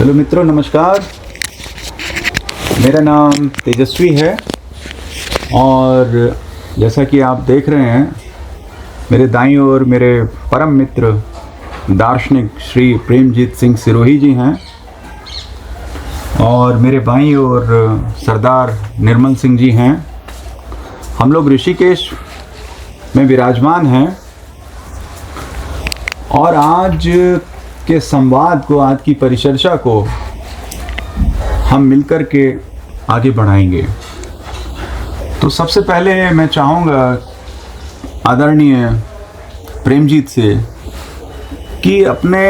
Hello मित्रों, नमस्कार। मेरा नाम तेजस्वी है और जैसा कि आप देख रहे हैं, मेरे दाईं ओर मेरे परम मित्र दार्शनिक श्री प्रेमजीत सिंह सिरोही जी हैं और मेरे बाईं ओर सरदार निर्मल सिंह जी हैं। हम लोग ऋषिकेश में विराजमान हैं और आज के संवाद को, आज की परिचर्चा को हम मिलकर के आगे बढ़ाएंगे। तो सबसे पहले मैं चाहूँगा आदरणीय प्रेमजीत से कि अपने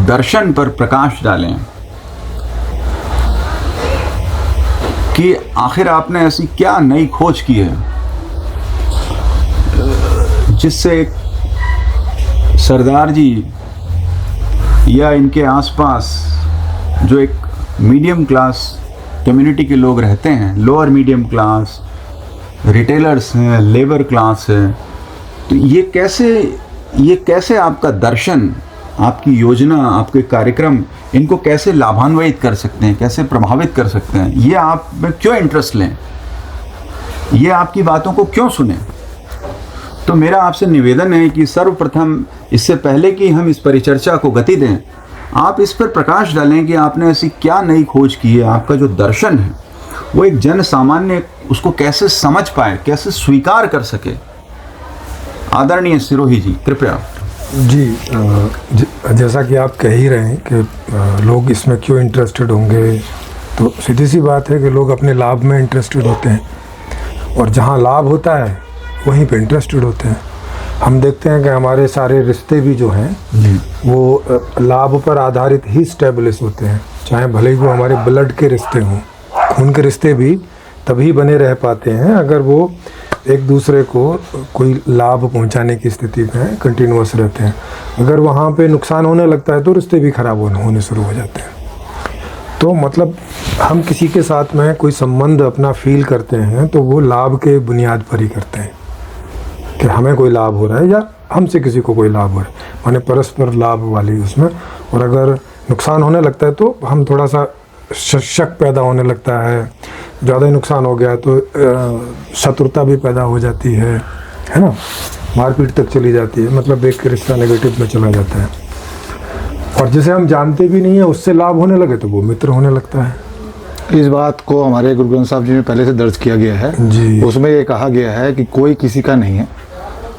दर्शन पर प्रकाश डालें कि आखिर आपने ऐसी क्या नई खोज की है जिससे सरदार जी या इनके आसपास जो एक मीडियम क्लास कम्युनिटी के लोग रहते हैं, लोअर मीडियम क्लास, रिटेलर्स हैं, लेबर क्लास है, तो ये कैसे आपका दर्शन, आपकी योजना, आपके कार्यक्रम इनको कैसे लाभान्वित कर सकते हैं, कैसे प्रभावित कर सकते हैं, ये आप में क्यों इंटरेस्ट लें, ये आपकी बातों को क्यों सुने। तो मेरा आपसे निवेदन है कि सर्वप्रथम, इससे पहले कि हम इस परिचर्चा को गति दें, आप इस पर प्रकाश डालें कि आपने ऐसी क्या नई खोज की है। आपका जो दर्शन है वो एक जन सामान्य उसको कैसे समझ पाए, कैसे स्वीकार कर सके। आदरणीय सिरोही जी, कृपया। जी, जैसा कि आप कह ही रहे हैं कि लोग इसमें क्यों इंटरेस्टेड होंगे, तो सीधी सी बात है कि लोग अपने लाभ में इंटरेस्टेड होते हैं और जहाँ लाभ होता है वहीं पे इंटरेस्टेड होते हैं। हम देखते हैं कि हमारे सारे रिश्ते भी जो हैं वो लाभ पर आधारित ही स्टेब्लिश होते हैं, चाहे भले ही वो हमारे ब्लड के रिश्ते हों। खून के रिश्ते भी तभी बने रह पाते हैं अगर वो एक दूसरे को कोई लाभ पहुंचाने की स्थिति में कंटिन्यूअस रहते हैं। अगर वहाँ पे नुकसान होने लगता है तो रिश्ते भी खराब होने शुरू हो जाते हैं। तो मतलब हम किसी के साथ में कोई संबंध अपना फील करते हैं तो वो लाभ के बुनियाद पर ही करते हैं कि हमें कोई लाभ हो रहा है या हमसे किसी को कोई लाभ हो रहा है, माने परस्पर लाभ वाली उसमें। और अगर नुकसान होने लगता है तो हम थोड़ा सा शक पैदा होने लगता है, ज़्यादा ही नुकसान हो गया तो शत्रुता भी पैदा हो जाती है ना, मारपीट तक चली जाती है, मतलब एक रिश्ता नेगेटिव में चला जाता है। और जिसे हम जानते भी नहीं है उससे लाभ होने लगे तो वो मित्र होने लगता है। इस बात को हमारे गुरु ग्रंथ साहब जी में पहले से दर्ज किया गया है जी। उसमें ये कहा गया है कि कोई किसी का नहीं है,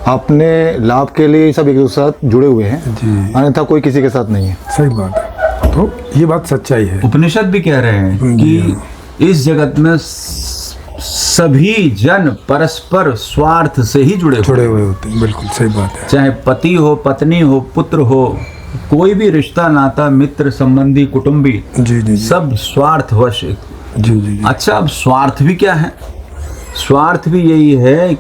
अपने लाभ के लिए सब एक दूसरे के साथ जुड़े हुए हैं जी, अन्यथा कोई किसी के साथ नहीं है। सही बात है, तो ये बात सच्चाई है। उपनिषद भी कह रहे हैं कि इस जगत में सभी जन परस्पर स्वार्थ से ही जुड़े हुए होते हैं। बिल्कुल सही बात है। चाहे पति हो, पत्नी हो, पुत्र हो, कोई भी रिश्ता नाता, मित्र संबंधी, कुटुंबी, जी, सब स्वार्थवश। जी। अच्छा, अब स्वार्थ भी क्या है? स्वार्थ भी यही है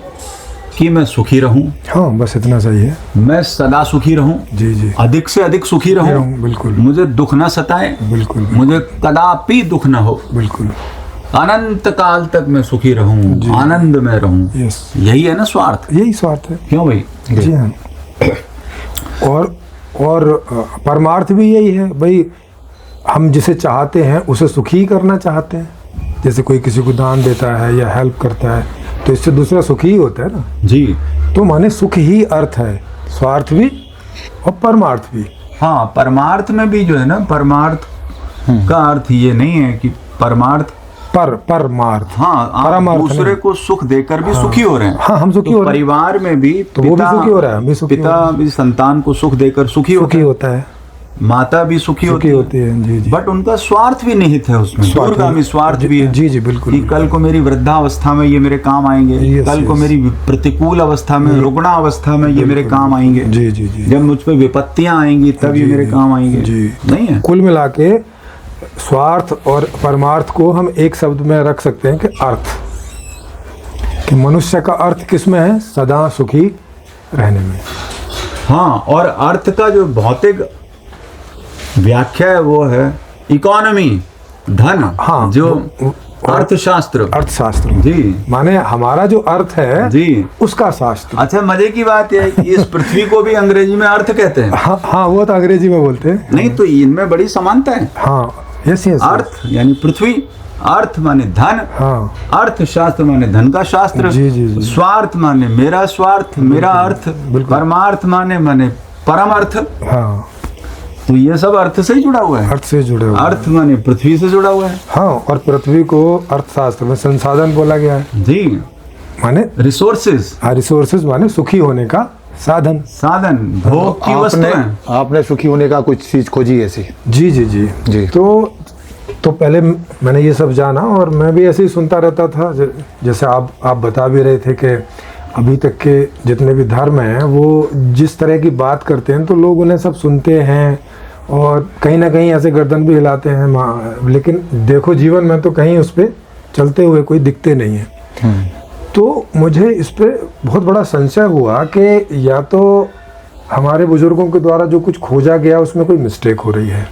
कि मैं सुखी रहूं। हाँ, बस इतना सही है। मैं सदा सुखी रहूं। जी। अधिक से अधिक सुखी रहूं। बिल्कुल। मुझे दुख ना सताए। बिल्कुल। मुझे कदापि दुख ना हो। बिल्कुल। अनंत काल तक मैं सुखी रहूं, आनंद में रहूं। यस, यही है ना स्वार्थ। यही स्वार्थ है। क्यों भाई? जी हाँ। और परमार्थ भी यही है भाई, हम जिसे चाहते हैं उसे सुखी ही करना चाहते हैं। जैसे कोई किसी को दान देता है या हेल्प करता है तो इससे दूसरा सुखी ही होता है ना जी। तो माने सुख ही अर्थ है, स्वार्थ भी और परमार्थ भी। हाँ, परमार्थ में भी जो है ना, परमार्थ का अर्थ ये नहीं है कि परमार्थ परमार्थ। हाँ, आप दूसरे को सुख देकर भी सुखी हो रहे हैं। हाँ, हम सुखी हो रहे हैं। परिवार में भी तो वो भी सुखी हो रहा है, पिता भी संतान को सुख देकर सुखी होता है, माता भी सुखी होती है। जी। बट उनका स्वार्थ भी निहित है उसमें, दूरगामी स्वार्थ भी है। जी, बिल्कुल। कि कल को मेरी वृद्धावस्था में ये मेरे काम आएंगे, कल को मेरी प्रतिकूल अवस्था में, रुग्ण अवस्था में ये मेरे काम आएंगे। जी। जब मुझ पे विपत्तियां आएंगी तब ये मेरे काम आएंगे। जी, नहीं है? कुल मिला के स्वार्थ और परमार्थ को हम एक शब्द में रख सकते हैं कि अर्थ, कि मनुष्य का अर्थ किसमें है? सदा सुखी रहने में। हाँ, और अर्थ का जो भौतिक व्याख्या है वो है इकोनॉमी, धन। हाँ, जो अर्थशास्त्र। अर्थशास्त्र जी माने हमारा जो अर्थ है जी। उसका शास्त्र। अच्छा, मजे की बात है कि इस पृथ्वी को भी अंग्रेजी में अर्थ कहते हैं। हाँ हाँ, वो तो अंग्रेजी में बोलते हैं। नहीं तो इनमें बड़ी समानता है। हाँ, यस यस। अर्थ यानी पृथ्वी, अर्थ माने धन, हाँ अर्थशास्त्र माने धन का शास्त्र, जी, जी, जी। स्वार्थ माने मेरा स्वार्थ, मेरा अर्थ, परमार्थ माने परम अर्थ। हाँ, तो ये सब अर्थ से ही जुड़ा हुआ है। अर्थ से जुड़े हुए। अर्थ माने पृथ्वी से जुड़ा हुआ है। हाँ, और पृथ्वी को अर्थशास्त्र में संसाधन बोला गया है। जी, माने रिसोर्सेज, रिसोर्सेज माने सुखी होने का साधन, साधन, भोग की वस्तुएं। आपने सुखी होने का कुछ चीज खोजी ऐसी? जी जी जी जी। तो पहले मैंने ये सब जाना और मैं भी ऐसे ही सुनता रहता था। जैसे आप बता भी रहे थे कि अभी तक के जितने भी धर्म हैं वो जिस तरह की बात करते हैं तो लोग उन्हें सब सुनते हैं और कहीं ना कहीं ऐसे गर्दन भी हिलाते हैं, लेकिन देखो जीवन में तो कहीं उस पर चलते हुए कोई दिखते नहीं है। तो मुझे इस पर बहुत बड़ा संशय हुआ कि या तो हमारे बुजुर्गों के द्वारा जो कुछ खोजा गया उसमें कोई मिस्टेक हो रही है,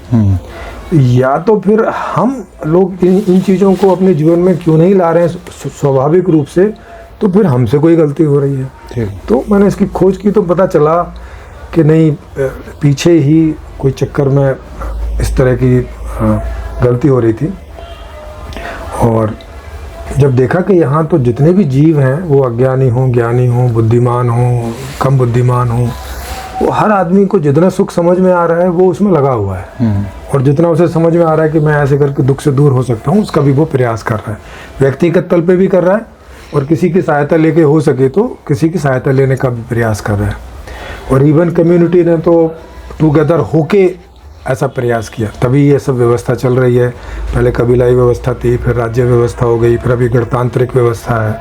या तो फिर हम लोग इन चीज़ों को अपने जीवन में क्यों नहीं ला रहे हैं स्वाभाविक रूप से, तो फिर हमसे कोई गलती हो रही है। तो मैंने इसकी खोज की तो पता चला कि नहीं, पीछे ही कोई चक्कर में इस तरह की गलती हो रही थी। और जब देखा कि यहाँ तो जितने भी जीव हैं वो अज्ञानी हों, ज्ञानी हों, बुद्धिमान हों, कम बुद्धिमान हों, वो हर आदमी को जितना सुख समझ में आ रहा है वो उसमें लगा हुआ है, और जितना उसे समझ में आ रहा है कि मैं ऐसे करके दुख से दूर हो सकता हूँ, उसका भी वो प्रयास कर रहा है। व्यक्तिगत तल पे भी कर रहा है और किसी की सहायता लेके हो सके तो किसी की सहायता लेने का भी प्रयास कर रहा है। और इवन कम्युनिटी ने तो टूगेदर होके ऐसा प्रयास किया, तभी ये सब व्यवस्था चल रही है। पहले कबीलाई व्यवस्था थी, फिर राज्य व्यवस्था हो गई, फिर अभी गणतांत्रिक व्यवस्था है,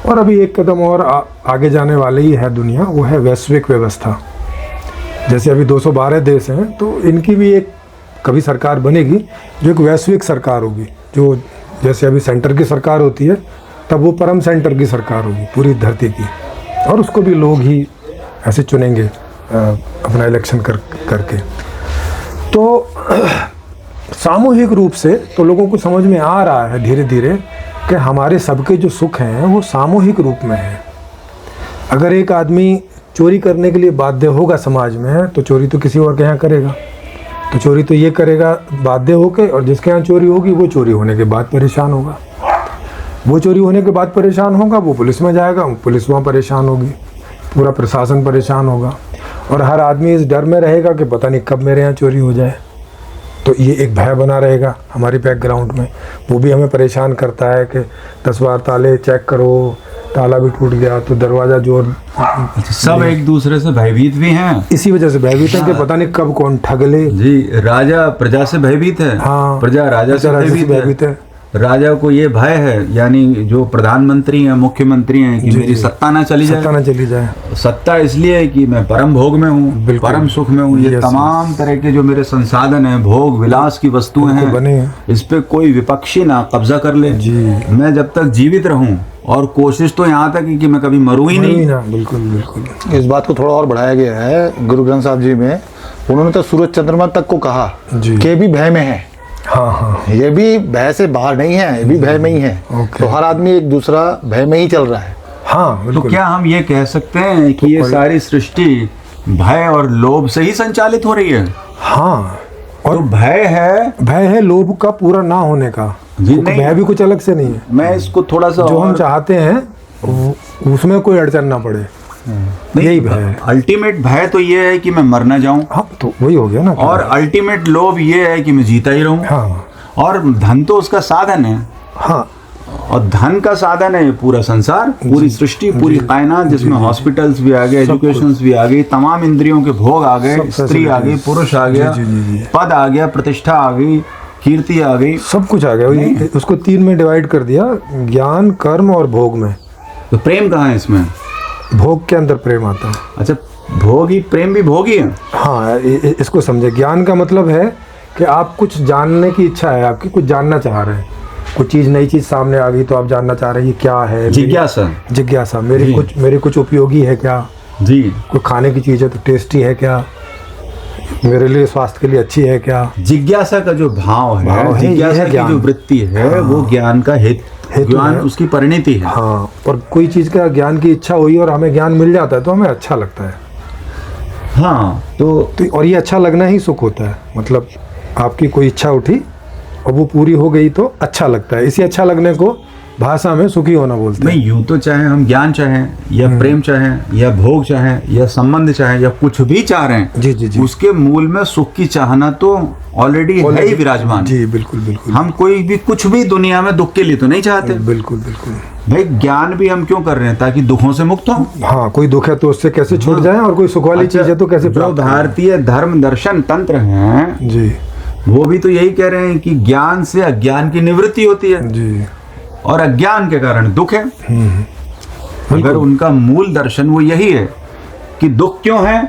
और अभी एक कदम और आगे जाने वाली ही है दुनिया, वो है वैश्विक व्यवस्था। जैसे अभी 212 देश हैं तो इनकी भी एक कभी सरकार बनेगी जो एक वैश्विक सरकार होगी, जो जैसे अभी सेंटर की सरकार होती है तब वो परम सेंटर की सरकार होगी पूरी धरती की, और उसको भी लोग ही ऐसे चुनेंगे अपना इलेक्शन करके। तो सामूहिक रूप से तो लोगों को समझ में आ रहा है धीरे धीरे कि हमारे सबके जो सुख हैं वो सामूहिक रूप में है। अगर एक आदमी चोरी करने के लिए बाध्य होगा समाज में, तो चोरी तो किसी और के यहाँ करेगा, तो चोरी तो ये करेगा बाध्य होके, और जिसके यहाँ चोरी होगी वो चोरी होने के बाद परेशान होगा, वो चोरी होने के बाद परेशान होगा, वो पुलिस में जाएगा, पुलिस वहाँ परेशान होगी, पूरा प्रशासन परेशान होगा, और हर आदमी इस डर में रहेगा कि पता नहीं कब मेरे यहाँ चोरी हो जाए। तो ये एक भय बना रहेगा हमारे बैकग्राउंड में, वो भी हमें परेशान करता है कि 10 बार ताले चेक करो, ताला भी टूट गया तो दरवाज़ा जोर। सब एक दूसरे से भयभीत भी हैं, इसी वजह से भयभीत है कि पता नहीं कब कौन ठग ले। जी, राजा प्रजा से भयभीत है, हाँ, प्रजा राजा से भयभीत है। राजा को ये भय है, यानी जो प्रधानमंत्री हैं, मुख्यमंत्री हैं, कि मेरी सत्ता ना चली जाए। सत्ता इसलिए है कि मैं परम भोग में हूँ, परम सुख में हूँ। ये तमाम तरह के जो मेरे संसाधन हैं, भोग विलास की वस्तुएं हैं, इस पे कोई विपक्षी ना कब्जा कर ले। मैं जब तक जीवित रहूं, और कोशिश तो यहाँ तक कि मैं कभी मरूं ही नहीं। बिल्कुल बिल्कुल। इस बात को थोड़ा और बढ़ाया गया है गुरु ग्रंथ साहब जी में, उन्होंने तो सूरज चंद्रमा तक को कहा कि भी भय में है। हाँ, ये भी भय से बाहर नहीं है, ये भी भय में ही है। तो हर आदमी एक दूसरा भय में ही चल रहा है। हाँ, तो क्या हम ये कह सकते हैं कि ये सारी सृष्टि भय और लोभ से ही संचालित हो रही है? हाँ, और तो भय है लोभ का पूरा ना होने का। भय भी कुछ अलग से नहीं है। मैं इसको थोड़ा सा जो हम चाहते हैं उसमें कोई अड़चन ना पड़े, यही भय है। अल्टीमेट भय तो ये है कि मैं मर ना जाऊं। हाँ, तो वही हो गया ना। और अल्टीमेट लोभ ये है कि मैं जीता ही रहूं। हाँ, और धन तो उसका साधन है। हाँ, और धन का साधन है पूरा संसार, पूरी सृष्टि, पूरी कायनात, जिसमें हॉस्पिटल्स भी आ गए, एजुकेशंस भी आ गई, तमाम इंद्रियों के भोग आ गए, स्त्री आ गई, पुरुष आ गया, पद आ गया, प्रतिष्ठा आ गई, कीर्ति आ गई, सब कुछ आ गया। उसको 3 में डिवाइड कर दिया, ज्ञान, कर्म और भोग में। तो प्रेम कहाँ है इसमें? भोग के अंदर प्रेम आता है। अच्छा, भोग ही, प्रेम भी भोग ही है। हाँ, इसको समझे। ज्ञान का मतलब है कि आप कुछ जानने की इच्छा है, आपकी कुछ जानना चाह रहे हैं, कुछ चीज़, नई चीज़ सामने आ गई तो आप जानना चाह रहे हैं ये क्या है। जिज्ञासा मेरी कुछ उपयोगी है क्या जी, कोई खाने की चीज़ है तो टेस्टी है क्या, मेरे लिए स्वास्थ्य के लिए अच्छी है क्या? जिज्ञासा का जो भाव भाव है, है, जिज्ञासा ये है की ज्ञान। जो वृत्ति है, वो ज्ञान का हेतु ज्ञान है। उसकी परिणति है। हाँ, और कोई चीज़ का ज्ञान की इच्छा हुई और हमें ज्ञान मिल जाता है तो हमें अच्छा लगता है। हाँ, तो और ये अच्छा लगना ही सुख होता है। मतलब आपकी कोई इच्छा उठी और वो पूरी हो गई तो अच्छा लगता है। इसी अच्छा लगने को भाषा में सुखी होना बोलते हैं। नहीं, यूं तो चाहे हम ज्ञान चाहें या प्रेम चाहें या भोग चाहें या संबंध चाहें या कुछ भी चाह रहे हैं, जी जी जी, उसके मूल में सुख की चाहना तो ऑलरेडी है ही विराजमान। जी बिल्कुल बिल्कुल। हम कोई भी कुछ भी दुनिया में दुख के लिए तो नहीं चाहते। बिल्कुल बिल्कुल। भाई ज्ञान भी हम क्यों कर रहे हैं? ताकि दुखों से मुक्त हो। हाँ, कोई दुख है तो उससे कैसे छूट जाए, और कोई सुख वाली चीज है तो कैसे जो प्राप्त करें। भारतीय धर्म दर्शन तंत्र हैं, जी वो भी तो यही कह रहे हैं कि ज्ञान से अज्ञान की निवृत्ति होती है जी। और अज्ञान के कारण दुख है। अगर उनका मूल दर्शन वो यही है कि दुख क्यों है,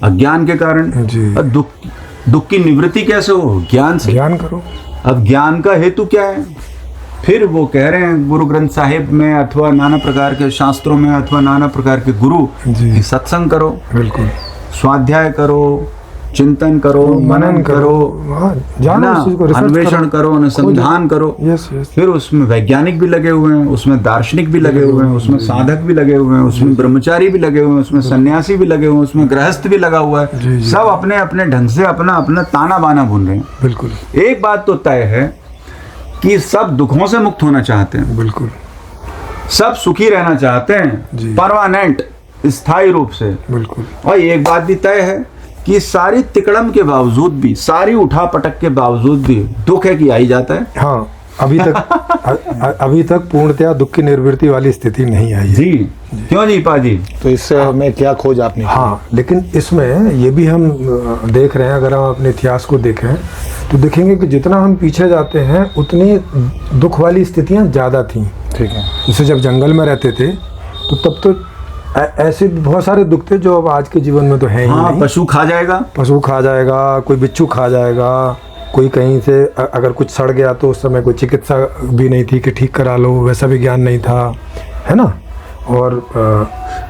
अज्ञान के कारण। जी। और दुख की निवृत्ति कैसे हो? ज्ञान से। ज्ञान करो। अब ज्ञान का हेतु क्या है? फिर वो कह रहे हैं गुरु ग्रंथ साहिब में अथवा नाना प्रकार के शास्त्रों में अथवा नाना प्रकार के गुरु जी। कि सत्संग करो, बिल्कुल, स्वाध्याय करो, चिंतन करो, मनन करो, हाँ, जानो ना, उस चीज को, रिसर्च अन्वेषण करो, अनुसंधान करो। Yes yes. फिर उसमें वैज्ञानिक भी लगे हुए हैं, उसमें दार्शनिक भी लगे हुए हैं, उसमें साधक भी लगे हुए हैं, उसमें ब्रह्मचारी भी लगे हुए हैं, उसमें सन्यासी भी लगे हुए हैं, उसमें गृहस्थ भी लगा हुआ जी, है। जी। सब अपने अपने ढंग से अपना अपना ताना बाना बुन रहे हैं। बिल्कुल एक बात तो तय है कि सब दुखों से मुक्त होना चाहते हैं, बिल्कुल। सब सुखी रहना चाहते जी। हैं, परमानेंट, स्थायी रूप से। बिल्कुल और एक बात भी तय है कि सारी तिकड़म के बावजूद भी, सारी उठा पटक के बावजूद भी दुख है कि आ ही जाता है। हाँ, अभी तक पूर्णतया दुख की निर्वृत्ति वाली स्थिति नहीं आई है। जी, क्यों जी पाजी? तो इससे हमें क्या खोज आपने की? हाँ, लेकिन इसमें ये भी हम देख रहे हैं, अगर हम अपने इतिहास को देखें तो देखेंगे कि जितना हम पीछे जाते हैं उतनी दुख वाली स्थितियाँ ज़्यादा थीं। ठीक है। जैसे जब जंगल में रहते थे तो तब तो ऐसे बहुत सारे दुख थे जो अब आज के जीवन में तो है ही हाँ, नहीं। पशु खा जाएगा, पशु खा जाएगा, कोई बिच्छू खा जाएगा, कोई कहीं से अगर कुछ सड़ गया तो उस समय कोई चिकित्सा भी नहीं थी कि ठीक करा लो, वैसा भी ज्ञान नहीं था, है ना। और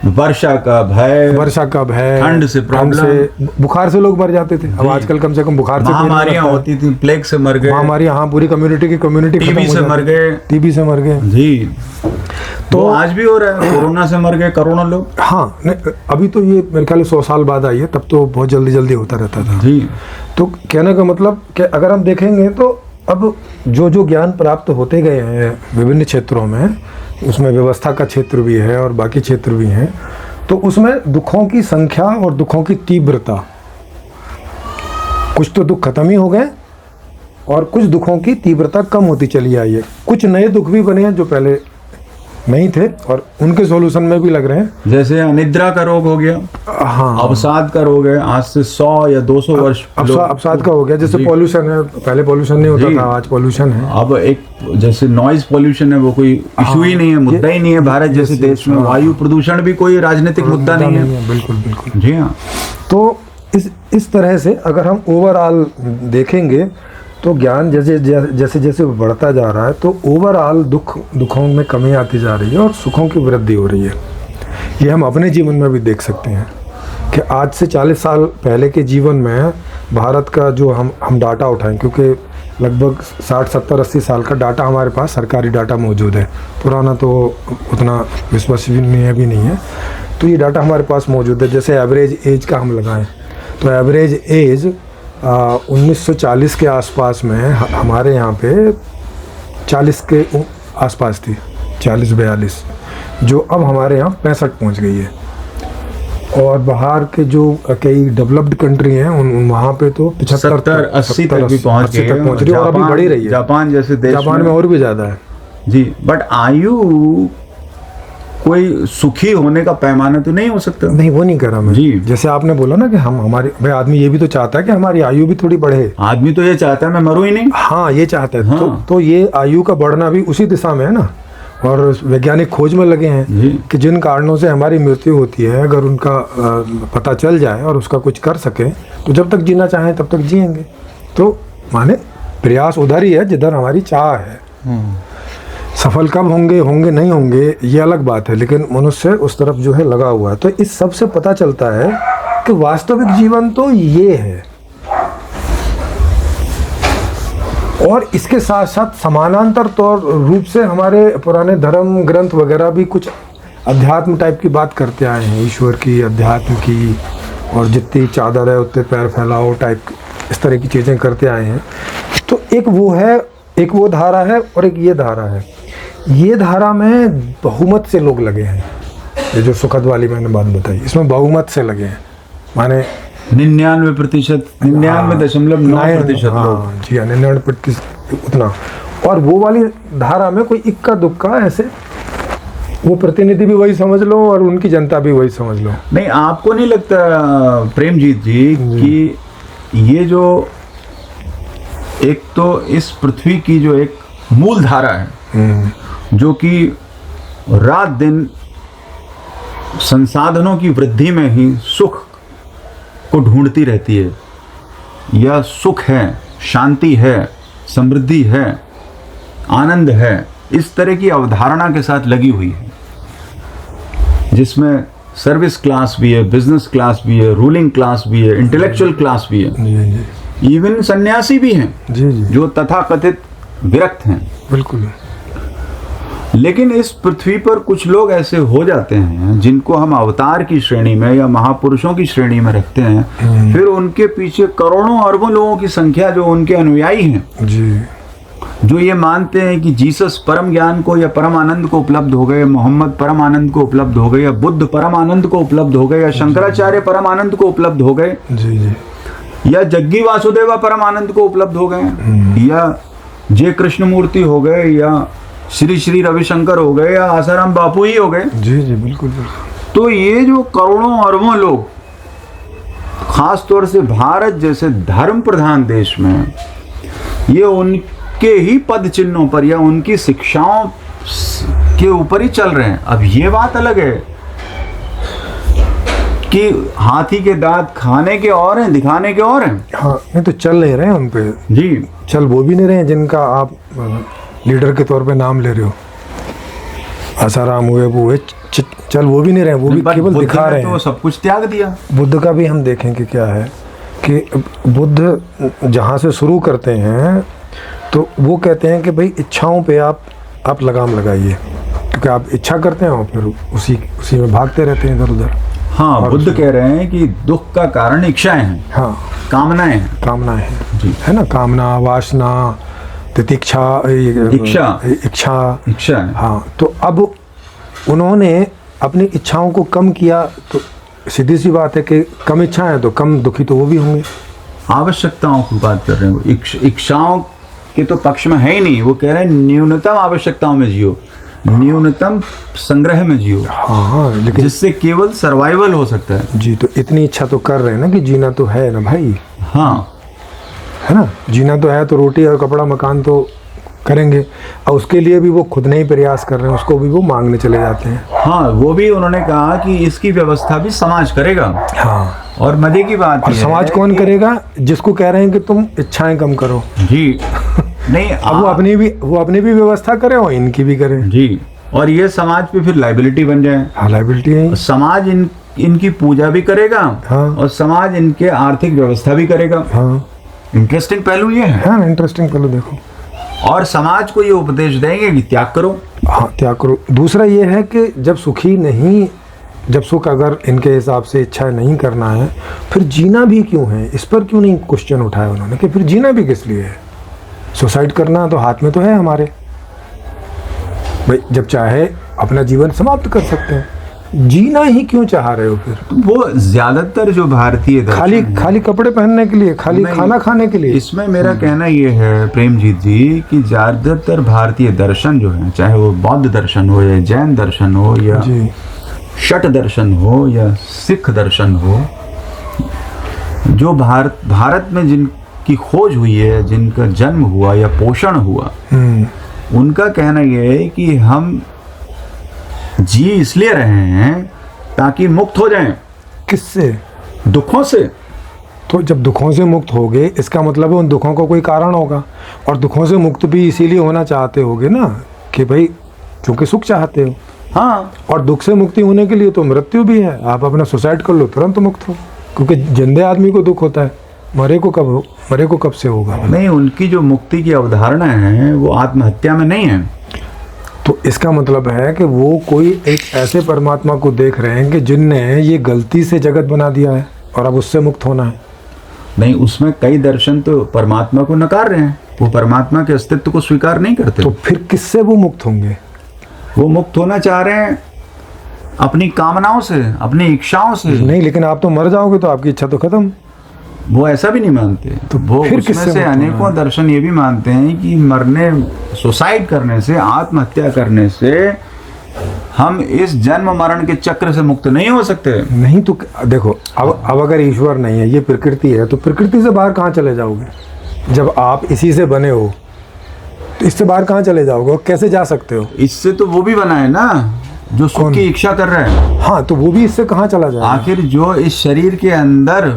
वर्षा का भय, वर्षा का भय, ठंड से प्रॉब्लम, बुखार से लोग मर जाते थे। अब आजकल कम से कम बुखार से कोई नहीं महामारियां मरता है। होती थी, प्लेग से मर गए, महामारियां, हाँ, पूरी कम्युनिटी टीबी से मर गए, टीबी से मर गए। जी। तो आज भी हो रहा है, कोरोना से मर गए करोड़ों लोग। हाँ, नहीं, अभी तो ये मेरे ख्याल 100 साल बाद आई है, तब तो बहुत जल्दी जल्दी होता रहता था। जी। तो कहने का मतलब कि अगर हम देखेंगे तो अब जो ज्ञान प्राप्त होते गए हैं विभिन्न क्षेत्रों में, उसमें व्यवस्था का क्षेत्र भी है और बाकी क्षेत्र भी हैं, तो उसमें दुखों की संख्या और दुखों की तीव्रता, कुछ तो दुख खत्म ही हो गए और कुछ दुखों की तीव्रता कम होती चली आई है। कुछ नए दुख भी बने हैं जो पहले नहीं थे और उनके सॉल्यूशन में भी लग रहे हैं। जैसे अनिद्रा का रोग हो गया, हाँ, अवसाद का रोग है, आज से 100 या 200 वर्ष अवसाद का हो गया। जैसे जी। पॉल्यूशन है, पहले पॉल्यूशन नहीं होता जी। था, आज पॉल्यूशन है। अब एक जैसे नॉइज पॉल्यूशन है, वो कोई इशू ही नहीं है, मुद्दा ही नहीं है। भारत जैसे देश में वायु प्रदूषण भी कोई राजनीतिक मुद्दा नहीं है। बिल्कुल बिल्कुल। जी हाँ। तो इस तरह से अगर हम ओवरऑल देखेंगे तो ज्ञान जैसे जैसे बढ़ता जा रहा है तो ओवरऑल दुखों में कमी आती जा रही है और सुखों की वृद्धि हो रही है। ये हम अपने जीवन में भी देख सकते हैं कि आज से 40 साल पहले के जीवन में भारत का जो हम डाटा उठाएं, क्योंकि लगभग 60, 70, 80 साल का डाटा हमारे पास सरकारी डाटा मौजूद है, पुराना तो उतना विश्वसनीय भी नहीं है। तो ये डाटा हमारे पास मौजूद है। जैसे एवरेज एज का हम लगाएं तो एवरेज एज 1940 के आसपास में हमारे यहाँ पे 40 के आसपास थी, 40-42, जो अब हमारे यहाँ 65 पहुँच गई है। और बाहर के जो कई डेवलप्ड कंट्री हैं वहाँ पे तो 70-80 तक भी पहुँच गई है और अभी बढ़ी रही है। जापान जैसे देश जापान में और भी ज़्यादा है। जी। बट आयु कोई सुखी होने का पैमाना तो नहीं हो सकता। नहीं, वो नहीं कर रहा मैं। जी। जैसे आपने बोला ना कि हमारे भाई आदमी ये भी तो चाहता है कि हमारी आयु भी थोड़ी बढ़े। आदमी तो ये चाहता है मैं मरूं ही नहीं। हाँ, ये चाहता है। हाँ। तो ये आयु का बढ़ना भी उसी दिशा में है ना। और वैज्ञानिक खोज में लगे हैं कि जिन कारणों से हमारी मृत्यु होती है, अगर उनका पता चल जाए और उसका कुछ कर सके तो जब तक जीना चाहें तब तक जिएंगे। तो माने प्रयास उधर ही है जिधर हमारी चाह है। सफल कब होंगे नहीं होंगे ये अलग बात है, लेकिन मनुष्य उस तरफ जो है लगा हुआ है। तो इस सब से पता चलता है कि वास्तविक जीवन तो ये है और इसके साथ साथ समानांतर तौर रूप से हमारे पुराने धर्म ग्रंथ वगैरह भी कुछ अध्यात्म टाइप की बात करते आए हैं, ईश्वर की, अध्यात्म की, और जितनी चादर है उतने पैर फैलाओ टाइप, इस तरह की चीज़ें करते आए हैं। तो एक वो है, एक वो धारा है और एक ये धारा है। ये धारा में बहुमत से लोग लगे हैं, ये जो सुखद वाली मैंने बात बताई, इसमें बहुमत से लगे हैं, माने 99%, 99.9% लोग। हाँ जी, 99% उतना। और वो वाली धारा में कोई इक्का दुक्का ऐसे, वो प्रतिनिधि भी वही समझ लो और उनकी जनता भी वही समझ लो। नहीं, आपको नहीं लगता प्रेमजीत जी कि ये जो एक तो इस पृथ्वी की जो एक मूल धारा है, जो कि रात दिन संसाधनों की वृद्धि में ही सुख को ढूंढती रहती है, यह सुख है, शांति है, समृद्धि है, आनंद है, इस तरह की अवधारणा के साथ लगी हुई है, जिसमें सर्विस क्लास भी है, बिजनेस क्लास भी है, रूलिंग क्लास भी है, इंटेलेक्चुअल क्लास भी है, जी इवन सन्यासी भी हैं, जी जी, जो तथाकथित विरक्त हैं। बिल्कुल। लेकिन इस पृथ्वी पर कुछ लोग ऐसे हो जाते हैं जिनको हम अवतार की श्रेणी में या महापुरुषों की श्रेणी में रखते हैं, फिर उनके पीछे करोड़ों अरबों लोगों की संख्या जो उनके अनुयायी हैं जी, जो ये मानते हैं कि जीसस परम ज्ञान को या परम आनंद को उपलब्ध हो गए, मोहम्मद परम आनंद को उपलब्ध हो गए, या बुद्ध परम आनंद को उपलब्ध हो गए, या शंकराचार्य परम आनंद को उपलब्ध हो गए, जी जी, या जग्गी वासुदेवा परम आनंद को उपलब्ध हो गए, या जय कृष्णमूर्ति हो गए, या श्री श्री रविशंकर हो गए, या आसाराम बापू ही हो गए। जी जी, बिल्कुल बिल्कुल। तो ये जो करोड़ों अरबों लोग, खास तौर से भारत जैसे धर्म प्रधान देश में, ये उनके ही पद चिन्हों पर या उनकी शिक्षाओं के ऊपर ही चल रहे हैं। अब ये बात अलग है कि हाथी के दांत खाने के और हैं, दिखाने के और हैं। हाँ, नहीं तो चल नहीं रहे हैं उन पे, जी, चल वो भी नहीं रहे हैं जिनका आप लीडर के तौर पे नाम ले रहे हो। आसाराम हुए, वो हुए, चल वो भी नहीं रहे, वो भी केवल दिखा रहे हैं। तो सब कुछ त्याग दिया। बुद्ध का भी हम देखें कि क्या है कि बुद्ध जहाँ से शुरू करते हैं तो वो कहते हैं कि भाई इच्छाओं पे आप लगाम लगाइए, क्योंकि आप इच्छा करते हैं और फिर उसी में भागते रहते हैं इधर उधर। हाँ, बुद्ध कह रहे हैं कि दुख का कारण इच्छाएं हैं। हाँ, कामनाएं हैं। कामनाएं हैं जी, है ना, कामना, वासना, तितिक्षा, इच्छा। हाँ, तो अब उन्होंने अपनी इच्छाओं को कम किया, तो सीधी सी बात है कि कम इच्छा है तो कम दुखी तो वो भी होंगे। आवश्यकताओं की बात कर रहे हैं वो, इच्छाओं के तो पक्ष में है ही नहीं। वो कह रहे हैं न्यूनतम आवश्यकताओं में जियो, न्यूनतम संग्रह में जियो। हाँ, लेकिन जिससे केवल सर्वाइवल हो सकता है। जी, तो इतनी इच्छा तो कर रहे हैं ना कि जीना तो है ना भाई, हाँ, है ना, जीना तो है, तो रोटी और कपड़ा मकान तो करेंगे, और उसके लिए भी वो खुद नहीं प्रयास कर रहे हैं, उसको भी वो मांगने चले जाते हैं। हाँ, वो भी उन्होंने कहा कि इसकी व्यवस्था भी समाज करेगा। हाँ, और मजे की बात और समाज कौन करेगा? जिसको कह रहे हैं कि तुम इच्छाएं कम करो। जी, नहीं, अब वो अपनी भी व्यवस्था करें और इनकी भी करें। जी, और ये समाज पे फिर लाइबिलिटी बन जाए। हाँ, लाइबिलिटी है। समाज इनकी पूजा भी करेगा। हाँ, और समाज इनके आर्थिक व्यवस्था भी करेगा। हाँ, इंटरेस्टिंग पहलू ये है। हाँ, इंटरेस्टिंग पहलू देखो। और समाज को ये उपदेश देंगे कि त्याग करो। हाँ, त्याग करो। दूसरा ये है कि जब सुख अगर इनके हिसाब से इच्छा नहीं करना है, फिर जीना भी क्यों है? इस पर क्यों नहीं क्वेश्चन उठाया उन्होंने कि फिर जीना भी किस लिए है? सुसाइड करना तो हाथ में तो है हमारे भाई, जब चाहे अपना जीवन समाप्त कर सकते हैं, जीना ही क्यों चाह रहे हो फिर? वो ज्यादातर जो भारतीय खाली कपड़े पहनने के लिए, खाली खाना खाने के लिए। इसमें मेरा कहना ये है प्रेमजीत जी कि ज्यादातर भारतीय दर्शन जो है, चाहे वो बौद्ध दर्शन हो या जैन दर्शन हो या शट दर्शन हो या सिख दर्शन हो, जो भारत में जिनकी खोज हुई है, जिनका जन्म हुआ या पोषण हुआ, उनका कहना यह है कि हम जी इसलिए रहे हैं ताकि मुक्त हो जाएं। किससे? दुखों से। तो जब दुखों से मुक्त हो गए, इसका मतलब है उन दुखों का कोई कारण होगा, और दुखों से मुक्त भी इसीलिए होना चाहते होगे ना कि भाई क्योंकि सुख चाहते हो। हाँ, और दुख से मुक्ति होने के लिए तो मृत्यु भी है। आप अपना सुसाइड कर लो, तुरंत मुक्त हो, क्योंकि जिंदे आदमी को दुख होता है, मरे को कब से होगा? नहीं, उनकी जो मुक्ति की अवधारणा है वो आत्महत्या में नहीं है। तो इसका मतलब है कि वो कोई एक ऐसे परमात्मा को देख रहे हैं कि जिनने ये गलती से जगत बना दिया है और अब उससे मुक्त होना है। नहीं, उसमें कई दर्शन तो परमात्मा को नकार रहे हैं, वो परमात्मा के अस्तित्व को स्वीकार नहीं करते। तो फिर किससे वो मुक्त होंगे? वो मुक्त होना चाह रहे हैं अपनी कामनाओं से, अपनी इच्छाओं से। नहीं, लेकिन आप तो मर जाओगे तो आपकी इच्छा तो खत्म। वो ऐसा भी नहीं मानते। तो वो फिर उसमें किससे से मुक्त होना अनेकों है? दर्शन ये भी मानते हैं कि मरने, सुसाइड करने से, आत्महत्या करने से हम इस जन्म मरण के चक्र से मुक्त नहीं हो सकते। नहीं तो देखो, अब अगर ईश्वर नहीं है, ये प्रकृति है, तो प्रकृति से बाहर कहाँ चले जाओगे? जब आप इसी से बने हो तो इससे बाहर कहाँ चले जाओगे और कैसे जा सकते हो? इससे तो वो भी बना है ना जो सुख की इच्छा कर रहा है। हाँ, तो वो भी इससे कहाँ चला जाएगा? आखिर जो इस शरीर के अंदर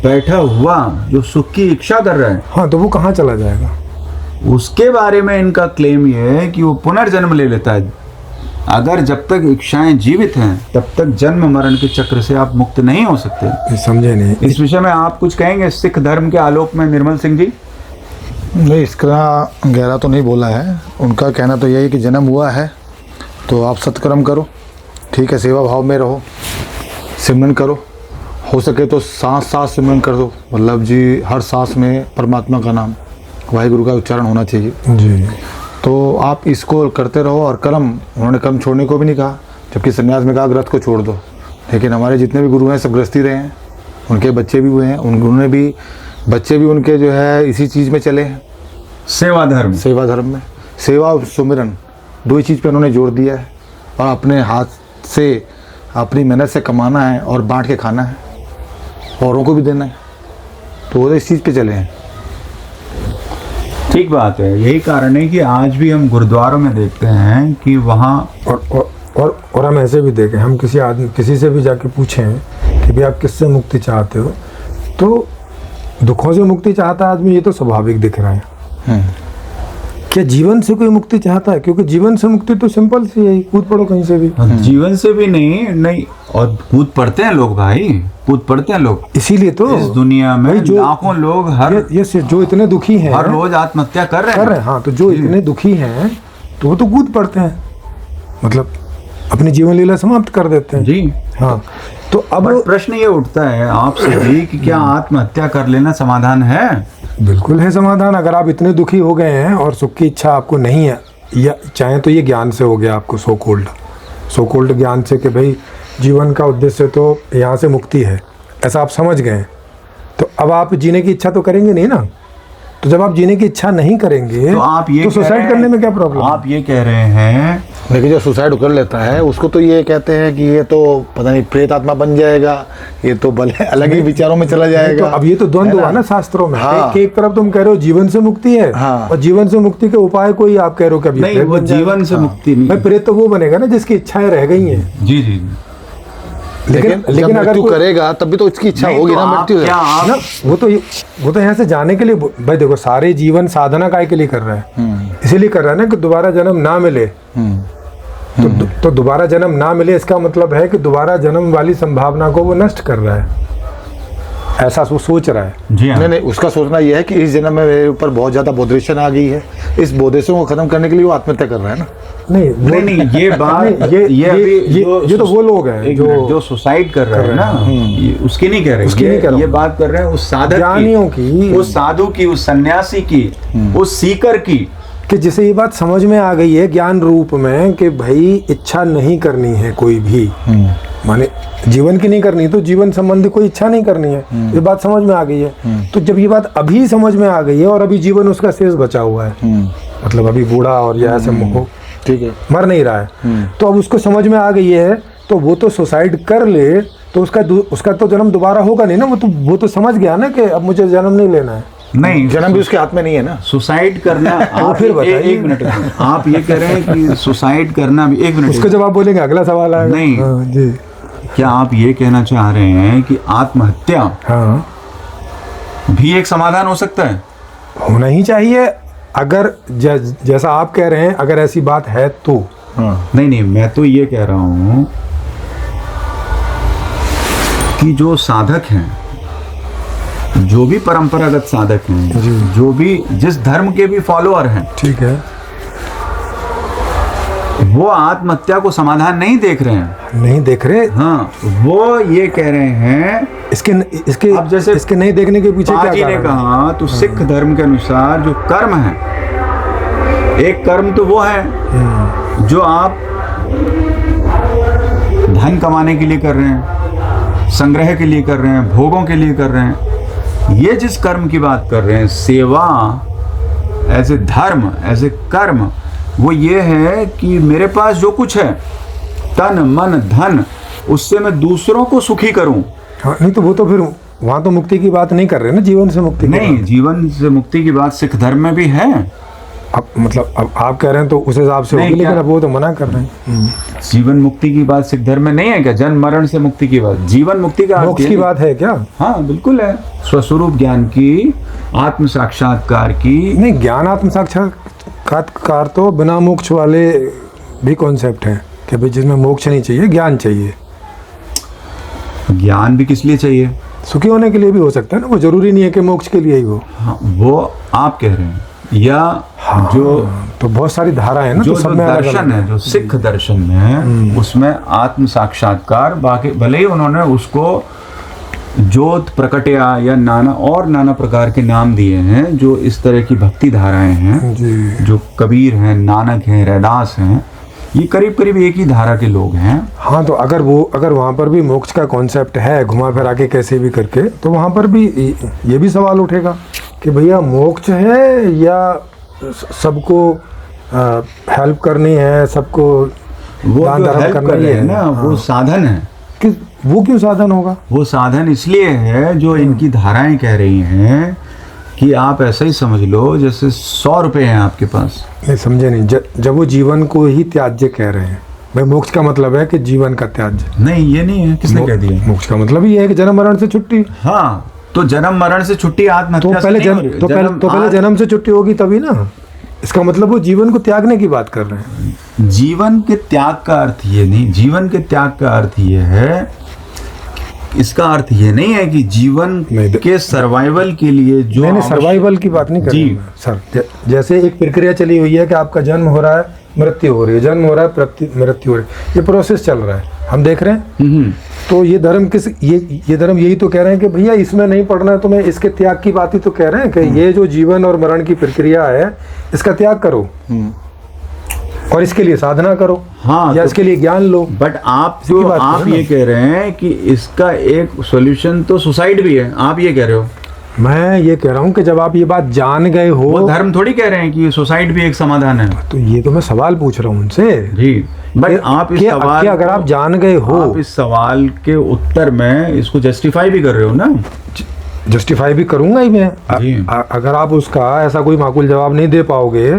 बैठा हुआ जो सुख की इच्छा कर रहा है, हाँ, तो वो कहाँ चला जाएगा? उसके बारे में इनका क्लेम ये है कि वो पुनर्जन्म ले लेता है। अगर जब तक इच्छाएं जीवित हैं तब तक जन्म मरण के चक्र से आप मुक्त नहीं हो सकते। ये समझे नहीं। इस विषय में आप कुछ कहेंगे सिख धर्म के आलोक में, निर्मल सिंह जी? नहीं, इसका गहरा तो नहीं बोला है। उनका कहना तो यही है कि जन्म हुआ है तो आप सत्कर्म करो, ठीक है, सेवा भाव में रहो, सिमरन करो, हो सके तो सांस सांस सिमरन कर दो। मतलब जी हर सांस में परमात्मा का नाम, वाहिगुरु का उच्चारण होना चाहिए जी। तो आप इसको करते रहो। और कर्म, उन्होंने कर्म छोड़ने को भी नहीं कहा, जबकि संन्यास में कहा ग्रस्त को छोड़ दो। लेकिन हमारे जितने भी गुरु हैं सब गृहस्थी रहे हैं, उनके बच्चे भी हुए हैं, उन्होंने भी बच्चे भी उनके जो है इसी चीज़ में चले हैं, सेवा धर्म। सेवा धर्म में। सेवा और सुमिरन दो ही चीज़ पे उन्होंने जोर दिया है। और अपने हाथ से अपनी मेहनत से कमाना है और बांट के खाना है, औरों को भी देना है, तो वो इस चीज़ पे चले हैं। ठीक बात है। यही कारण है कि आज भी हम गुरुद्वारों में देखते हैं कि वहाँ और हम ऐसे भी देखें, हम किसी से भी जाके पूछें कि भाई आप किससे मुक्ति चाहते हो, तो दुखों से मुक्ति चाहता है आदमी, ये तो स्वाभाविक दिख रहा है। क्या जीवन से कोई मुक्ति चाहता है? क्योंकि जीवन से मुक्ति तो सिंपल सी है, कूद पड़ो कहीं से भी। जीवन से भी नहीं, और कूद पड़ते हैं लोग भाई, कूद पड़ते हैं लोग। इसीलिए तो इस दुनिया में जो लाखों लोग हर जो इतने दुखी हैं, हर रोज आत्महत्या कर रहे हैं। हाँ, तो जो इतने दुखी हैं तो वो तो कूद पड़ते हैं, मतलब अपनी जीवन लीला समाप्त कर देते हैं। जी हाँ, तो अब प्रश्न ये उठता है आपसे भी कि क्या आत्महत्या कर लेना समाधान है? बिल्कुल है समाधान। अगर आप इतने दुखी हो गए हैं और सुख की इच्छा आपको नहीं है, या चाहे तो ये ज्ञान से हो गया आपको, सो कोल्ड ज्ञान से कि भाई जीवन का उद्देश्य तो यहाँ से मुक्ति है, ऐसा आप समझ गए, तो अब आप जीने की इच्छा तो करेंगे नहीं ना। तो जब आप जीने की इच्छा नहीं करेंगे तो आप ये सुसाइड करने में क्या प्रॉब्लम? आप ये कह रहे हैं, लेकिन जो सुसाइड कर लेता है उसको तो ये कहते हैं कि ये तो पता नहीं प्रेत आत्मा बन जाएगा, ये तो भले अलग ही विचारों में चला जाएगा। तो अब ये तो द्वंद्व हुआ ना शास्त्रों में। हाँ। एक तरफ तुम कह रहे हो जीवन से मुक्ति है, हाँ। और जीवन से मुक्ति के उपाय कोई आप कह रहे हो कभी नहीं, वो जीवन से मुक्ति नहीं। भाई प्रेत तो वो बनेगा ना जिसकी इच्छाएं रह गई हैं। जी जी। लेकिन अगर तू करेगा तब भी तो उसकी इच्छा होगी ना मृत्यु है। ना, वो तो यहाँ से जाने के लिए, भाई देखो सारे जीवन साधना काय के लिए कर रहा है, इसीलिए कर रहा है ना कि दोबारा जन्म ना मिले। तो दोबारा जन्म ना मिले इसका मतलब है कि दोबारा जन्म वाली संभावना को वो नष्ट कर रहा है, ऐसा वो सोच रहा है। जी हाँ। नहीं, उसका सोचना यह है कि इस जन्म में मेरे ऊपर बहुत ज्यादा बोधरेशन आ गई है, इस बोधरेशन को खत्म करने के लिए वो आत्महत्या कर रहा है ना। नहीं, ये बात ये तो वो लोग हैं जो सुसाइड कर रहे हैं ना, उसकी नहीं कह रहे, ये बात कर रहे हैं उस साधक ज्ञानियों की, उस साधु की, उस सन्यासी की, उस सीकर की, कि जिसे ये बात समझ में आ गई है ज्ञान रूप में कि भाई इच्छा नहीं करनी है कोई भी, माने जीवन की नहीं करनी तो जीवन संबंधी कोई इच्छा नहीं करनी है, ये बात समझ में आ गई है। तो जब ये बात अभी समझ में आ गई है और अभी जीवन उसका शेष बचा हुआ है, मतलब अभी बूढ़ा और ये ऐसे ठीक है, मर नहीं रहा है, तो अब उसको समझ में आ गई है, तो वो तो सुसाइड कर ले तो उसका तो जन्म दोबारा होगा नहीं ना। वो तो समझ गया ना कि अब मुझे जन्म नहीं लेना है। नहीं, जन्म भी उसके हाथ में नहीं है ना। सुसाइड करना आप फिर बताइए। एक मिनट, आप ये कह रहे हैं कि सुसाइड करना भी, एक मिनट उसका जवाब बोलेंगे, अगला सवाल आएगा। नहीं। हाँ, जी। क्या आप ये कहना चाह रहे हैं कि आत्महत्या हाँ, भी एक समाधान हो सकता है? होना ही चाहिए, अगर जैसा आप कह रहे हैं, अगर ऐसी बात है तो। नहीं, मैं तो ये कह रहा हूं कि जो साधक हैं जो भी परंपरागत साधक हैं, जो भी जिस धर्म के भी फॉलोअर हैं, ठीक है, वो आत्महत्या को समाधान नहीं देख रहे हैं। नहीं देख रहे। हाँ, वो ये कह रहे हैं, इसके अब जैसे इसके नहीं देखने के पीछे क्या पाजी ने कारण है? कहा तो सिख धर्म के अनुसार जो कर्म है, एक कर्म तो वो है जो आप धन कमाने के लिए कर रहे हैं, संग्रह के लिए कर रहे हैं, भोगों के लिए कर रहे हैं। ये जिस कर्म की बात कर रहे हैं, सेवा एज ए धर्म, एज ए कर्म, वो ये है कि मेरे पास जो कुछ है, तन मन धन, उससे मैं दूसरों को सुखी करूं। हाँ, नहीं तो वो तो फिर वहाँ तो मुक्ति की बात नहीं कर रहे ना, जीवन से मुक्ति की नहीं, बात। जीवन से मुक्ति की बात सिख धर्म में भी है। अब मतलब अब आप कह रहे हैं तो उस हिसाब से नहीं, होगी, लेकिन क्या? अब वो तो मना कर रहे हैं। जीवन मुक्ति की बात सिख धर्म में नहीं है क्या? जन्म मरण से मुक्ति की बात, जीवन मुक्ति का अर्थ मोक्ष ये की नहीं- बात है क्या? हाँ बिल्कुल है, स्वस्वरूप ज्ञान की, आत्म साक्षात्कार की। नहीं, ज्ञान आत्म साक्षात्कार तो बिना मोक्ष वाले भी कॉन्सेप्ट हैं कि भाई जिसमें मोक्ष नहीं चाहिए, ज्ञान चाहिए। ज्ञान भी किस लिए चाहिए? सुखी होने के लिए भी हो सकता है ना, वो जरूरी नहीं है कि मोक्ष के लिए ही हो। हाँ, वो आप कह रहे हैं, या जो तो बहुत सारी धाराएं हैं ना, जो तो सब जो में अलग दर्शन अलग है, जो सिख दर्शन में है, उसमें आत्म साक्षात्कार, बाकी भले ही उन्होंने उसको ज्योत प्रकटया या नाना प्रकार के नाम दिए हैं, जो इस तरह की भक्ति धाराएं हैं, जी। जो कबीर हैं, नानक हैं, रैदास हैं, ये करीब करीब एक ही धारा के लोग हैं। हाँ, तो अगर वहाँ पर भी मोक्ष का कॉन्सेप्ट है, घुमा फिरा के कैसे भी करके, तो वहाँ पर भी ये भी सवाल उठेगा कि भैया मोक्ष है या सबको हेल्प करनी है, सबको वो दान जो धर्म हेल्प करना कर ही रहे हैं है ना, वो हाँ। साधन है। कि वो क्यों साधन होगा? वो साधन इसलिए है, जो इनकी धाराएं कह रही हैं कि आप ऐसा ही समझ लो जैसे 100 रुपए हैं आपके पास। नहीं समझे नहीं, जब वो जीवन को ही त्याज्य कह रहे हैं, भाई मोक्ष का मतलब है कि जीवन का त्याज्य। नहीं, ये नहीं है, किसने कह दिया? मोक्ष का मतलब ही है कि जन्म मरण से छुट्टी। हाँ, तो जन्म मरण से छुट्टी तो आत्महत्या से पहले नहीं हो रही। पहले जन्म से छुट्टी होगी तभी ना। इसका मतलब वो जीवन को त्यागने की बात कर रहे हैं। जीवन के त्याग का अर्थ ये नहीं, जीवन के त्याग का अर्थ ये है, इसका अर्थ ये नहीं है कि जीवन नहीं, के सर्वाइवल के लिए जो मैंने सर्वाइवल की बात नहीं कर जी। रही मैं, सर। जैसे एक प्रक्रिया चली हुई है कि आपका जन्म हो रहा है, मृत्यु हो रही है, जन्म हो रहा है, मृत्यु हो रही है, ये प्रोसेस चल रहा है, हम देख रहे हैं। तो ये धर्म ये धर्म यही तो कह रहे हैं कि भैया इसमें नहीं पढ़ना है, तो मैं इसके त्याग की बात ही तो कह रहे हैं कि ये जो जीवन और मरण की प्रक्रिया है, इसका त्याग करो और इसके लिए साधना करो, हाँ, या तो इसके लिए ज्ञान लो। बट आप इसी जो की बात कर आप रहे हैं ये ना। कह रहे हैं कि इसका एक सॉल्यूशन तो सुसाइड भी है, आप ये कह रहे हो। मैं ये कह रहा हूँ कि जब आप ये बात जान गए वो हो, धर्म थोड़ी कह रहे हैं कि सुसाइड भी एक समाधान है। तो ये तो मैं सवाल पूछ रहा हूँ उनसे जी, बट आप इस सवाल कि अगर आप जान गए हो, आप इस सवाल के उत्तर में इसको जस्टिफाई भी कर रहे हो ना। जस्टिफाई भी करूंगा ही मैं। जी। अगर आप उसका ऐसा कोई माकूल जवाब नहीं दे पाओगे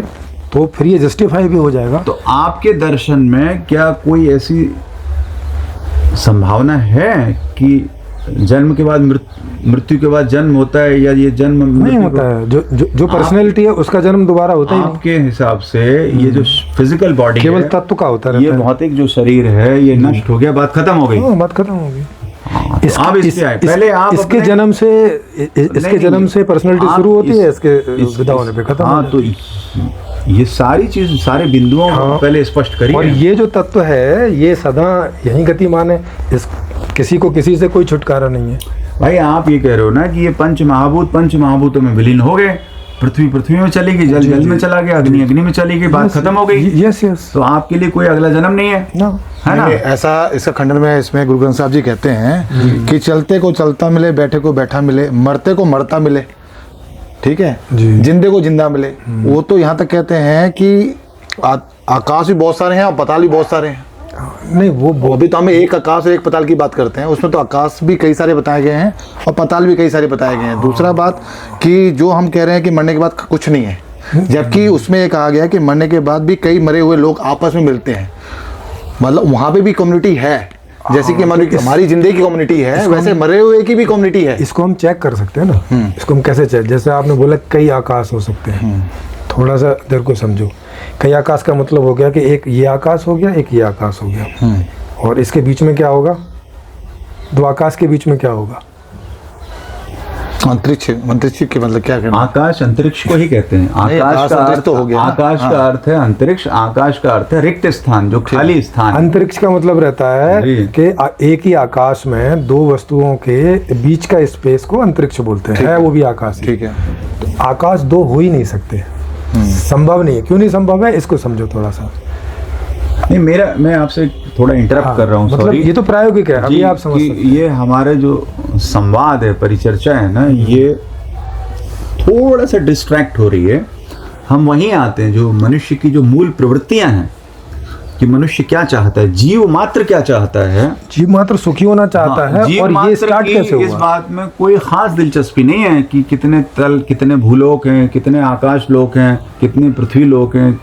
तो फिर ये जस्टिफाई भी हो जाएगा। तो आपके दर्शन में क्या कोई ऐसी संभावना है कि जन्म के बाद मृत्यु के बाद जन्म होता है, या ये जन्म नहीं मृत्यु होता है, जो पर्सनैलिटी है उसका जन्म दोबारा होता ही नहीं, आपके हिसाब से ये जो फिजिकल बॉडी केवल है, तत्व का होता ये रहता है। भौतिक जो शरीर है, ये नष्ट हो गया, बात खत्म हो गई। हाँ, बात खत्म होगी। तो आप इस पे आए। पहले आप इसके अपने- जन्म से इसके नहीं, जन्म से पर्सनैलिटी आप शुरू होती है, इसके इस- विदा होने पे खत्म हो हाँ, जाती तो है। ये सारी चीज, सारे बिंदुओं को हाँ। पहले स्पष्ट और करिए। ये जो तत्व है ये सदा यही गतिमान है, इस किसी को किसी से कोई छुटकारा नहीं है। भाई आप ये कह रहे हो ना कि ये पंच महाभूतों में विलीन हो गए, पृथ्वी में चली गई, जल जल में चला गया, अग्नि में चली गई, बात खत्म हो गई। यस यस तो आपके लिए कोई अगला जन्म नहीं है, ना। है ना? नहीं, ऐसा इसका खंडन में इसमें गुरु ग्रंथ साहब जी कहते हैं कि चलते को चलता मिले, बैठे को बैठा मिले, मरते को मरता मिले, ठीक है, जी। जिंदे को जिंदा मिले। वो तो यहाँ तक कहते हैं कि आकाश भी बहुत सारे हैं और पताल भी बहुत सारे हैं। नहीं वो अभी तो हमें एक आकाश और एक पताल की बात करते हैं, उसमें तो आकाश भी कई सारे बताए गए हैं और पताल भी कई सारे बताए गए हैं। दूसरा बात कि जो हम कह रहे हैं कि मरने के बाद कुछ नहीं है, जबकि उसमें ये कहा गया है कि मरने के बाद भी कई मरे हुए लोग आपस में मिलते हैं, मतलब वहाँ पे भी कम्युनिटी है, जैसे कि हमारी जिंदगी की कम्युनिटी है, वैसे मरे हुए की भी कम्युनिटी है। इसको हम चेक कर सकते हैं ना। इसको हम कैसे चेक, जैसे आपने बोला कई आकाश हो सकते हैं, थोड़ा सा देर को समझो। कई आकाश का मतलब हो गया कि एक ये आकाश हो गया, एक ये आकाश हो गया, और इसके बीच में क्या होगा, दो आकाश के बीच में क्या होगा? अंतरिक्ष अंतरिक्ष के मतलब क्या कहना? आकाश अंतरिक्ष को ही कहते हैं। नहीं, आकाश का अंतरिक्ष अर्थ तो हो गया ना। आकाश का अर्थ है अंतरिक्ष, आकाश का अर्थ है रिक्त स्थान, जो खाली स्थान। अंतरिक्ष का मतलब रहता है जी। कि एक ही आकाश में दो वस्तुओं के बीच का स्पेस को अंतरिक्ष बोलते हैं, है वो भी आकाश ही। ठीक है। तो आकाश दो हो ही नहीं सकते, संभव नहीं है। क्यों नहीं संभव है, इसको समझो थोड़ा सा। नहीं, मैं आपसे थोड़ा इंटरप्ट कर रहा हूँ, मतलब सॉरी। ये तो प्रायोगिक है, अभी जी, आप समझ कि सकते हैं। ये हमारे जो संवाद है, परिचर्चा है ना, ये थोड़ा सा डिस्ट्रैक्ट हो रही है। हम वहीं आते हैं जो मनुष्य की जो मूल प्रवृत्तियां हैं, कि मनुष्य क्या चाहता है, जीव मात्र क्या चाहता है। जीव मात्र सुखी होना चाहता है। जीव और मात्र ये स्टार्ट की कैसे इस हुआ? बात में कोई खास दिलचस्पी नहीं है कि कितने तल, कितने भूलोक हैं, कितने आकाश लोक हैं, कितने पृथ्वी लोक हैं।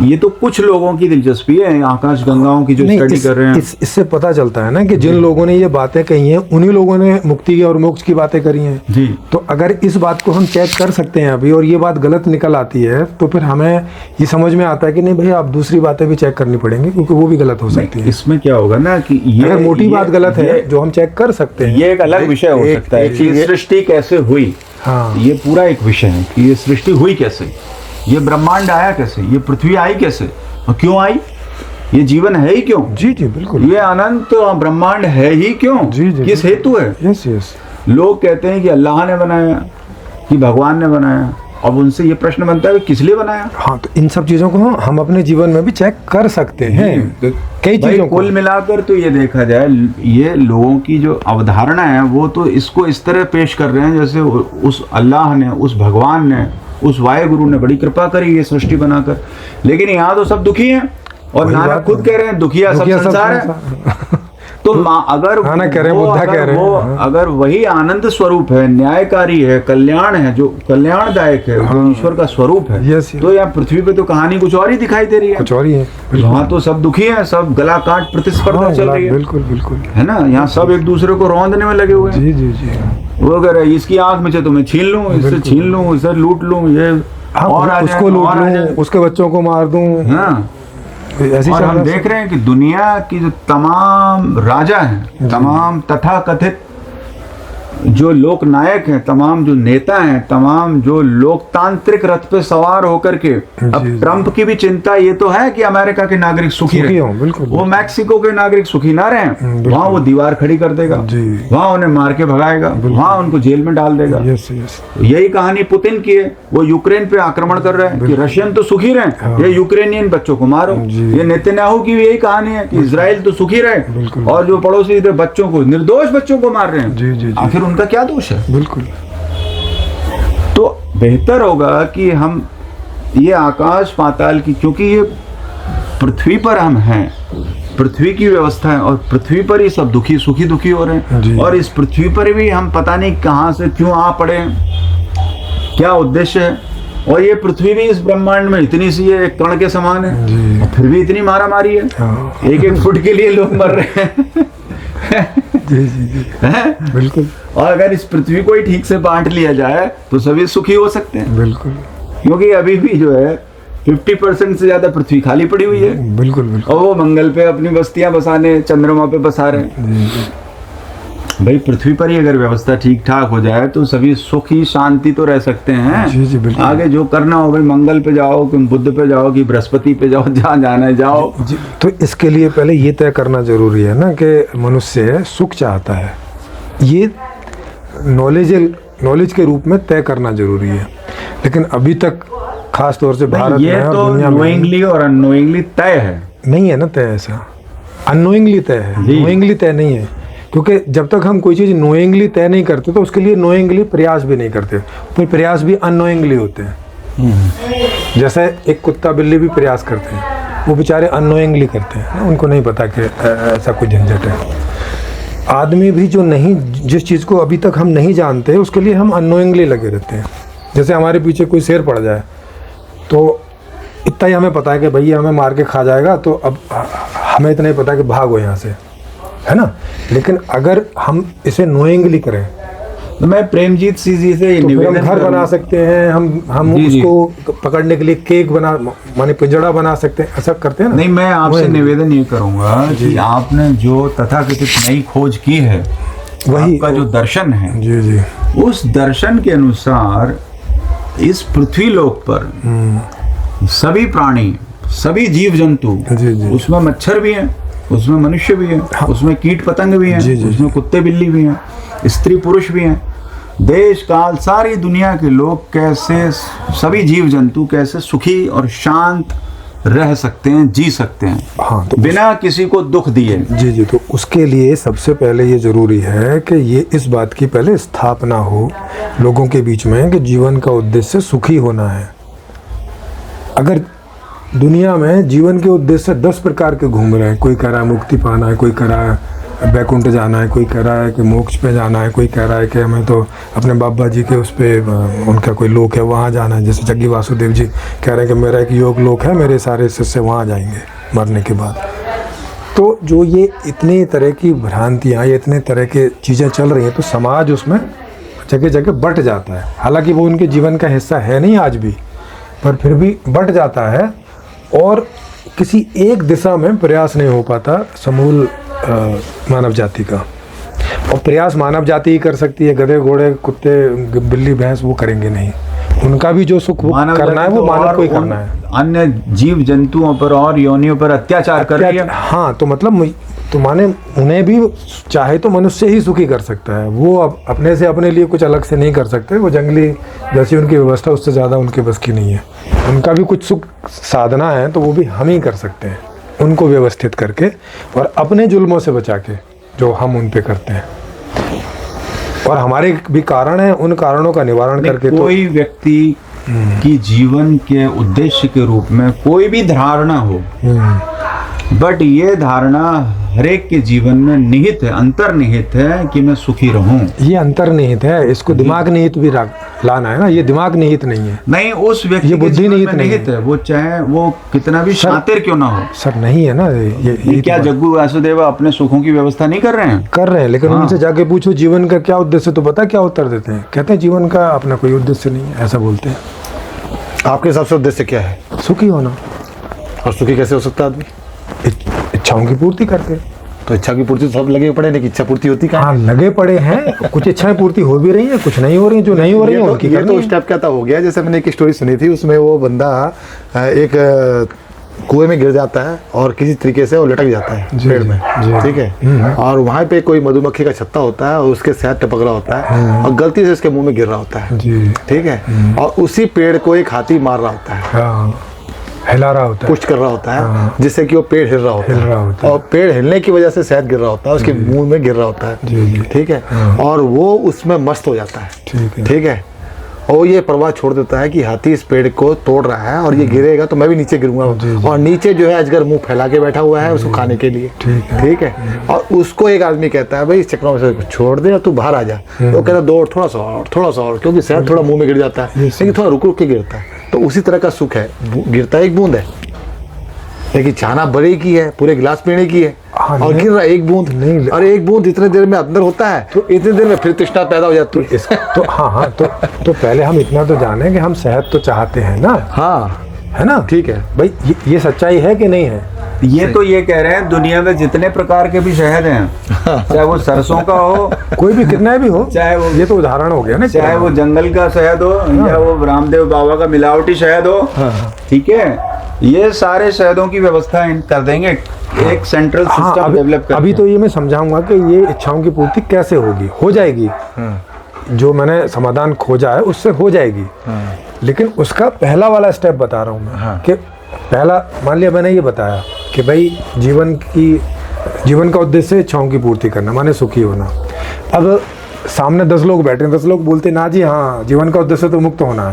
ये तो कुछ लोगों की दिलचस्पी है, आकाश गंगाओं की जो स्टडी कर रहे हैं। इससे पता चलता है ना कि जिन लोगों ने ये बातें कही हैं, उन्हीं लोगों ने मुक्ति और मोक्ष की बातें करी हैं। जी। तो अगर इस बात को हम चेक कर सकते हैं अभी, और ये बात गलत निकल आती है, तो फिर हमें ये समझ में आता है कि नहीं भाई, आप दूसरी बातें भी चेक करनी पड़ेंगी, क्योंकि वो भी गलत हो सकती है। इसमें क्या होगा ना कि ये अगर मोटी बात गलत है ये- जो हम चेक कर सकते हैं, ये एक अलग विषय हो सकता है कि ये सृष्टि कैसे हुई। हाँ। ये पूरा एक विषय है कि ये सृष्टि हुई कैसे, ये ब्रह्मांड आया कैसे, ये पृथ्वी आई कैसे और क्यों आई, ये जीवन है ही क्यों, जी जी बिल्कुल, ये अनंत ब्रह्मांड है ही क्यों, जी, जी, किस जी। हेतु है। Yes yes. लोग कहते हैं कि अल्लाह ने बनाया, कि भगवान ने बनाया। अब उनसे ये प्रश्न बनता है कि किस लिए बनाया। हाँ, तो इन सब चीजों को हम अपने जीवन में भी चेक कर सकते हैं, कई भाई, चीजों को। कुल मिलाकर तो ये देखा जाए, ये लोगों की जो अवधारणा है वो तो इसको इस तरह पेश कर रहे हैं जैसे उस अल्लाह ने, उस भगवान ने, उस वायुगुरु ने बड़ी कृपा करी ये सृष्टि बनाकर। लेकिन यहाँ तो सब दुखी हैं, और वही नानक बात खुद है। कह रहे हैं दुखिया सब संसार है। तो अगर नानक कह रहे हैं, वो बुद्धा अगर कह रहे हैं, वो हाँ। अगर वही आनंद स्वरूप है, न्यायकारी है, कल्याण है, जो कल्याणदायक है, जो ईश्वर का स्वरूप है, यस, यस। तो यहाँ पृथ्वी पे तो कहानी कुछ और ही दिखाई दे रही है। कुछ और ही है। वहाँ तो सब दुखी हैं, सब गला काट प्रतिस्पर्धा हाँ, चल रही है, बिल्कुल बिल्कुल। है ना। यहाँ सब एक दूसरे को रौंदने में लगे हुए हैं। जी जी जी। वो कह रहे हैं इसकी आंख में से तो मैं छीन लूं, इससे बिल्कुल। छीन लूं, इससे लूट लूं, ये हाँ, और आ उसको जाए, लूट और आ लूं, जाए। उसके बच्चों को मार दूं, हाँ। ऐसी और चल हम रहा है। देख रहे हैं कि दुनिया की जो तमाम राजा हैं, तमाम तथाकथित जो लोक नायक हैं, तमाम जो नेता हैं, तमाम जो लोकतांत्रिक रथ पे सवार होकर के, अब जी। ट्रंप की भी चिंता ये तो है कि अमेरिका के नागरिक सुखी सुखी रहे। हों, बिल्कुल। वो मैक्सिको के नागरिक सुखी ना रहे, बिल्कुल। वहां वो दीवार खड़ी कर देगा, जी। वहां उन्हें मार के भगाएगा, वहां उनको जेल में डाल देगा। Yes yes. यही कहानी पुतिन की है, वो यूक्रेन पे आक्रमण कर रहे हैं कि रशियन तो सुखी रहे, ये यूक्रेनियन बच्चों को मारो। जी। ये नेतन्याहू की भी यही कहानी है कि इजराइल तो सुखी रहे, बिल्कुल। और जो पड़ोसी थे बच्चों को, निर्दोष बच्चों को मार रहे हैं। जी, जी, जी। आखिर उनका क्या दोष है। बिल्कुल। तो बेहतर होगा कि हम ये आकाश पाताल की, क्योंकि ये पृथ्वी पर हम हैं, पृथ्वी की व्यवस्था है, और पृथ्वी पर ही सब दुखी सुखी दुखी हो रहे जी। हैं, और इस पृथ्वी पर भी हम पता नहीं कहाँ से क्यों आ पड़े हैं, क्या उद्देश्य है। और ये पृथ्वी भी इस ब्रह्मांड में इतनी सी है, एक कण के समान है, जी। और फिर भी इतनी मारा मारी है। हाँ। एक एक फुट के लिए लोग मर रहे हैं। जी जी जी हैं? बिल्कुल और अगर इस पृथ्वी को ही ठीक से बांट लिया जाए तो सभी सुखी हो सकते हैं, बिल्कुल क्योंकि अभी भी जो है 50% से ज्यादा पृथ्वी खाली पड़ी हुई है, बिल्कुल बिल्कुल। और वो मंगल पे अपनी बस्तियां बसाने, चंद्रमा पे बसा रहे हैं। जी जी भाई पृथ्वी पर ही अगर व्यवस्था ठीक ठाक हो जाए तो सभी सुखी शांति तो रह सकते हैं। जी, जी, बिल्कुल। आगे जो करना हो भाई, मंगल पे जाओ कि बुध पे जाओ कि बृहस्पति पे जाओ, जहाँ जाना है जाओ। जी। तो इसके लिए पहले ये तय करना जरूरी है ना कि मनुष्य सुख चाहता है, ये नॉलेज के रूप में तय करना जरूरी है। लेकिन अभी तक खास तौर से भारत ये में और तो दुनिया में नोइंगली और अनोइंगली तय है। नहीं है ना तय, ऐसा अनोइंगली तय है, जी। नोइंगली तय नहीं है। क्योंकि जब तक हम कोई चीज़ नोइंगली तय नहीं करते तो उसके लिए नोइंगली प्रयास भी नहीं करते, फिर प्रयास भी अनोइंगली होते हैं। जैसे एक कुत्ता बिल्ली भी प्रयास करते हैं, वो बेचारे अनोइंगली करते हैं, उनको नहीं पता कि ऐसा कुछ झंझट है। आदमी भी जो नहीं, जिस चीज़ को अभी तक हम नहीं जानते उसके लिए हम अनोइंगली लगे रहते हैं। जैसे हमारे पीछे कोई शेर पड़ जाए तो इतना ही हमें पता है कि भैया हमें मार के खा जाएगा, तो अब हमें इतना ही पता है कि भागो यहाँ से, है ना। लेकिन अगर हम इसे नोइंगली करें तो मैं प्रेमजीत सिंह जी से तो फिर हम निवेदन घर बना करूंगा। सकते हैं, हम जी, जी। उसको पकड़ने के लिए केक बना, माने पिंजड़ा बना सकते हैं, ऐसा करते हैं ना। नहीं, मैं आपसे नोइंगली। निवेदन ये करूंगा कि आपने जो तथाकथित नई खोज की है, वही आपका जो दर्शन है, जी जी उस दर्शन के अनुसार इस पृथ्वी लोक पर सभी प्राणी, सभी जीव जंतु, जी, जी। उसमें मच्छर भी हैं, उसमें मनुष्य भी हैं, उसमें कीट पतंग भी हैं, जी, जी, उसमें कुत्ते बिल्ली भी हैं, स्त्री पुरुष भी हैं, देश काल सारी दुनिया के लोग कैसे, सभी जीव जंतु कैसे सुखी और शांत रह सकते हैं, जी सकते हैं, हाँ, तो बिना किसी को दुख दिए। जी जी, तो उसके लिए सबसे पहले ये ज़रूरी है कि ये इस बात की पहले स्थापना हो लोगों के बीच में कि जीवन का उद्देश्य सुखी होना है। अगर दुनिया में जीवन के उद्देश्य 10 प्रकार के घूम रहे हैं, कोई कह रहा है मुक्ति पाना है, कोई कह रहा है बैकुंठ जाना है, कोई कह रहा है कि मोक्ष पे जाना है, कोई कह रहा है कि हमें तो अपने बाबा जी के उस पर उनका कोई लोक है वहाँ जाना है, जैसे जग्गी वासुदेव जी कह रहे हैं कि मेरा एक योग लोक है, मेरे सारे शिष्य वहाँ जाएंगे मरने के बाद। तो जो ये इतनी तरह की भ्रांतियाँ, ये इतने तरह के चीज़ें चल रही हैं, तो समाज उसमें जगह जगह बट जाता है। हालांकि वो उनके जीवन का हिस्सा है नहीं आज भी, पर फिर भी बट जाता है और किसी एक दिशा में प्रयास नहीं हो पाता समूल मानव जाति का। और प्रयास मानव जाति ही कर सकती है, गधे घोड़े कुत्ते बिल्ली भैंस वो करेंगे नहीं। उनका भी जो सुख वो करना है वो मानव को ही करना है। अन्य जीव जंतुओं पर और योनियों पर अत्याचार कर रही है। हाँ, तो मतलब तो माने उन्हें भी चाहे तो मनुष्य ही सुखी कर सकता है, वो अपने से अपने लिए कुछ अलग से नहीं कर सकते। वो जंगली जैसी उनकी व्यवस्था उससे ज़्यादा उनके बस की नहीं है। उनका भी कुछ सुख साधना है तो वो भी हम ही कर सकते हैं, उनको व्यवस्थित करके और अपने जुल्मों से बचा के जो हम उन पे करते हैं। और हमारे भी कारण हैं, उन कारणों का निवारण करके कोई व्यक्ति की जीवन के उद्देश्य के रूप में कोई भी धारणा हो, बट ये धारणा हरेक के जीवन में निहित है, अंतर्निहित है कि मैं सुखी रहूं। ये अंतर्निहित है, इसको दिमाग निहित भी लाना है ना। ये दिमाग निहित नहीं है, नहीं उस व्यक्ति ये के बुद्धि जीवन निहित में नहीं निहित है। वो चाहे वो कितना भी शातिर क्यों ना हो। सर नहीं है ना। ये क्या जग्गू वासुदेव अपने सुखों की व्यवस्था नहीं कर रहे हैं? कर रहे हैं, लेकिन उनसे जाके पूछो जीवन का क्या उद्देश्य, तो पता क्या उत्तर देते हैं? कहते हैं जीवन का अपना कोई उद्देश्य नहीं है, ऐसा बोलते हैं। आपके हिसाब से उद्देश्य क्या है? सुखी होना। और सुखी कैसे हो सकता है आदमी? इच्छाओं की पूर्ति करके। तो इच्छा की पूर्ति सब लगे पड़े, लेकिन इच्छा पूर्ति होती कहाँ? हाँ, लगे पड़े हैं। कुछ इच्छाएं पूर्ति हो भी रही हैं, कुछ नहीं हो रही हैं। जो नहीं हो रही है उनकी ये करनी तो है। स्टेप क्या था हो गया। जैसे मैंने एक स्टोरी सुनी थी, उसमें वो बंदा एक कुएं में गिर जाता है और किसी तरीके से वो लटक जाता है पेड़ में, ठीक है। और वहाँ पे कोई मधुमक्खी का छत्ता होता है और उसके शहद टपक रहा होता है और गलती से उसके मुंह में गिर रहा होता है, ठीक है। और उसी पेड़ को एक हाथी मार रहा होता है, हिला रहा होता है, पुश कर रहा होता है, जिससे कि वो पेड़ हिल रहा होता है। और पेड़ हिलने की वजह से शहद गिर रहा होता है, उसके मुंह में गिर रहा होता है, ठीक है। और वो उसमें मस्त हो जाता है, ठीक है। और ये परवाह छोड़ देता है कि हाथी इस पेड़ को तोड़ रहा है और ये गिरेगा तो मैं भी नीचे गिरूंगा। और नीचे जो है अजगर मुंह फैला के बैठा हुआ है उसको खाने के लिए, ठीक है। और उसको एक आदमी कहता है भाई इस चक्रों में से छोड़ दे और तू बाहर आ जा। तो कहता है दौड़, थोड़ा सा और, थोड़ा सा और, क्योंकि शहद थोड़ा मुंह में गिर जाता है, लेकिन थोड़ा रुक रुक के गिरता है। तो उसी तरह का सुख है, गिरता एक बूंद है, लेकिन चाहना बड़े की है, पूरे गिलास पीने की है। और गिर रहा एक बूंद नहीं, और एक बूंद इतने देर में अंदर होता है तो इतने देर में फिर तृष्णा पैदा हो जाती है। तो हाँ, तो पहले हम इतना तो जाने कि हम शहद तो चाहते हैं ना। हाँ, है ना, ठीक है भाई। ये सच्चाई है कि नहीं है? ये तो ये कह रहे हैं दुनिया में जितने प्रकार के भी शहद हैं, चाहे वो सरसों का हो, कोई भी कितना भी हो, चाहे वो, ये तो उदाहरण हो गया ना, चाहे वो जंगल का शहद हो या वो रामदेव बाबा का मिलावटी शहद हो, ठीक है। ये सारे शहदों की व्यवस्था कर देंगे, एक सेंट्रल सिस्टम डेवलप कर। अभी तो ये मैं समझाऊंगा कि ये इच्छाओं की पूर्ति कैसे होगी। हो जाएगी, जो मैंने समाधान खोजा है उससे हो जाएगी, लेकिन उसका पहला वाला स्टेप बता रहा हूँ मैं। कि पहला, मान लिया मैंने ये बताया कि भाई जीवन का उद्देश्य इच्छाओं की पूर्ति करना, माने सुखी होना। अब सामने 10 लोग बैठे हैं, 10 लोग बोलते ना जी हाँ जीवन का उद्देश्य तो मुक्त होना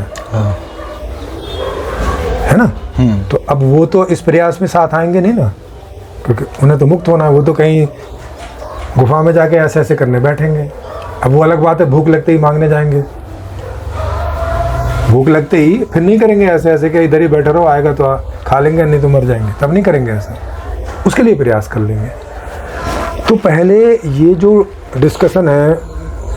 है ना। तो अब वो तो इस प्रयास में साथ आएंगे नहीं ना, क्योंकि उन्हें तो मुक्त होना है। वो तो कहीं गुफा में जाके ऐसे ऐसे करने बैठेंगे। अब वो अलग बात है, भूख लगते ही मांगने जाएंगे, भूख लगते ही फिर नहीं करेंगे ऐसे ऐसे कि इधर ही बैठे रहो, आएगा तो खा लेंगे, नहीं तो मर जाएंगे, तब नहीं करेंगे ऐसा। उसके लिए प्रयास कर लेंगे। तो पहले ये जो डिस्कशन है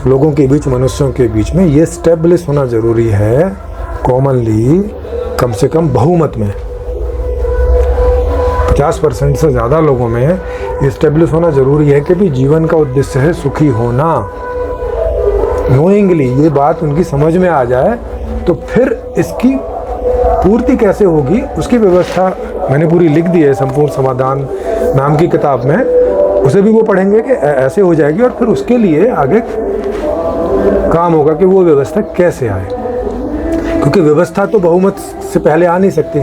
लोगों के बीच, मनुष्यों के बीच में, ये स्टेब्लिश होना ज़रूरी है कॉमनली, कम से कम बहुमत में 50% से ज़्यादा लोगों में इस्टेब्लिश होना ज़रूरी है कि भी जीवन का उद्देश्य है सुखी होना। नोइंगली ये बात उनकी समझ में आ जाए, तो फिर इसकी पूर्ति कैसे होगी उसकी व्यवस्था मैंने पूरी लिख दी है संपूर्ण समाधान नाम की किताब में। उसे भी वो पढ़ेंगे कि ऐसे हो जाएगी, और फिर उसके लिए आगे काम होगा कि वो व्यवस्था कैसे आए, क्योंकि व्यवस्था तो बहुमत से पहले आ नहीं सकती।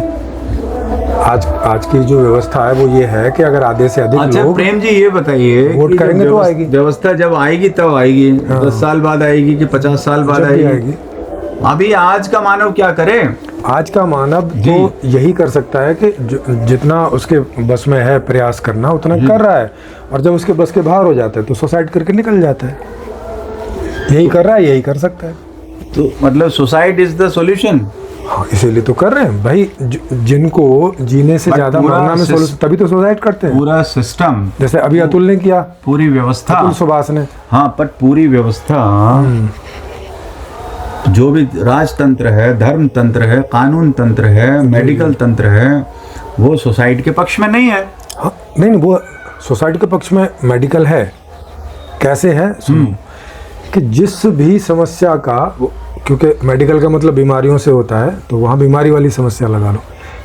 आज की जो व्यवस्था है वो ये है कि अगर आधे से अधिक अच्छा लोग प्रेम जी ये बताइए वोट कि जब करेंगे तो आएगी। व्यवस्था जब आएगी तब आएगी, 10 साल बाद आएगी कि 50 साल बाद जब भी आएगी? अभी आज का मानव क्या करे? आज का मानव तो यही कर सकता है कि जितना उसके बस में है प्रयास करना उतना कर रहा है, और जब उसके बस के बाहर हो जाता है तो सुसाइड करके निकल जाता है। यही कर रहा है, यही कर सकता है। तो मतलब सुसाइड इज द सॉल्यूशन। हाँ, इसीलिए तो कर रहे हैं भाई। जिनको जीने से But ज्यादा पूरा मरना में solution, तभी तो सुसाइड करते हैं। पूरा सिस्टम, जैसे अभी अतुल ने किया, पूरी व्यवस्था, अतुल सुभाष ने। हाँ पर पूरी व्यवस्था जो भी राजतंत्र है, धर्म तंत्र है, कानून तंत्र है, मेडिकल तंत्र है, वो सोसाइटी के पक्ष में नहीं है। हाँ नहीं, वो सोसाइटी के पक्ष में मेडिकल है। कैसे है सुनो, कि जिस भी समस्या का, क्योंकि मेडिकल का मतलब बीमारियों से होता है, तो वहाँ बीमारी वाली समस्या लगा लो,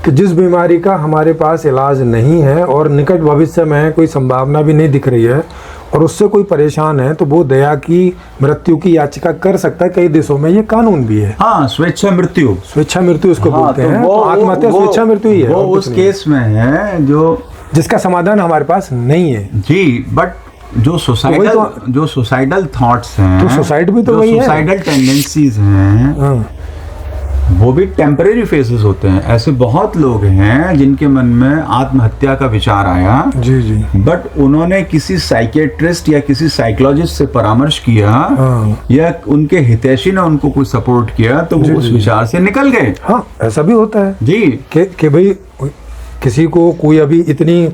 कि जिस बीमारी का हमारे पास इलाज नहीं है और निकट भविष्य में कोई संभावना भी नहीं दिख रही है और उससे कोई परेशान है, तो वो दया की मृत्यु की याचिका कर सकता है। कई देशों में ये कानून भी है। हाँ, स्वेच्छा मृत्यु, स्वेच्छा मृत्यु उसको हाँ, बोलते तो हैं। वो आत्महत्या स्वेच्छा मृत्यु ही है, वो और उस कुछ नहीं। केस में है जो जिसका समाधान हमारे पास नहीं है जी। बट जो सुसाइडल थॉट्स हैं, तो सुसाइड भी तो वही है। सुसाइडल टेंडेंसीज हैं, हाँ, वो भी टेम्परेरी फेजेस होते हैं। ऐसे बहुत लोग हैं जिनके मन में आत्महत्या का विचार आया, जी जी, बट उन्होंने किसी साइकेट्रिस्ट या किसी साइकोलॉजिस्ट से परामर्श किया, हाँ, या उनके हितैषी ने उनको कुछ सपोर्ट किया, तो वो उस विचार से निकल गए। हाँ, ऐसा भी होता है जी, कि भाई किसी को कोई अभी इतनी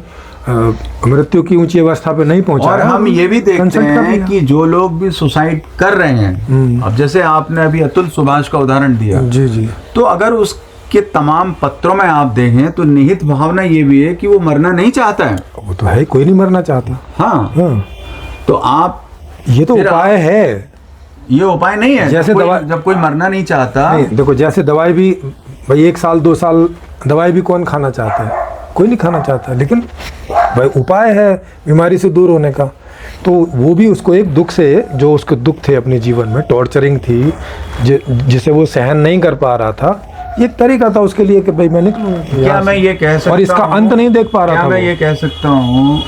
मृत्यु की ऊंची अवस्था पे नहीं पहुंचा और है, हम ये भी देखते कंसल्ट कर हैं लिया। कि जो लोग भी सुसाइड कर रहे हैं, अब जैसे आपने अभी अतुल सुभाष का उदाहरण दिया, जी जी, तो अगर उसके तमाम पत्रों में आप देखें तो निहित भावना ये भी है कि वो मरना नहीं चाहता है। वो तो है, कोई नहीं मरना चाहता। हाँ, हाँ, तो आप ये तो फिर उपाय है। ये उपाय नहीं है। जैसे जब कोई मरना नहीं चाहता, नहीं, देखो जैसे दवाई भी भाई 1 साल 2 साल दवाई भी कौन खाना चाहता है? कोई नहीं खाना चाहता, लेकिन भाई उपाय है बीमारी से दूर होने का। तो वो भी उसको एक दुख से, जो उसके दुख थे अपने जीवन में, टॉर्चरिंग थी, जिसे वो सहन नहीं कर पा रहा था, ये एक तरीका था उसके लिए कि भाई मैं निकलूँ। क्या मैं ये कह सकता हूँ, और इसका अंत नहीं देख पा रहा था। क्या मैं ये कह सकता हूँ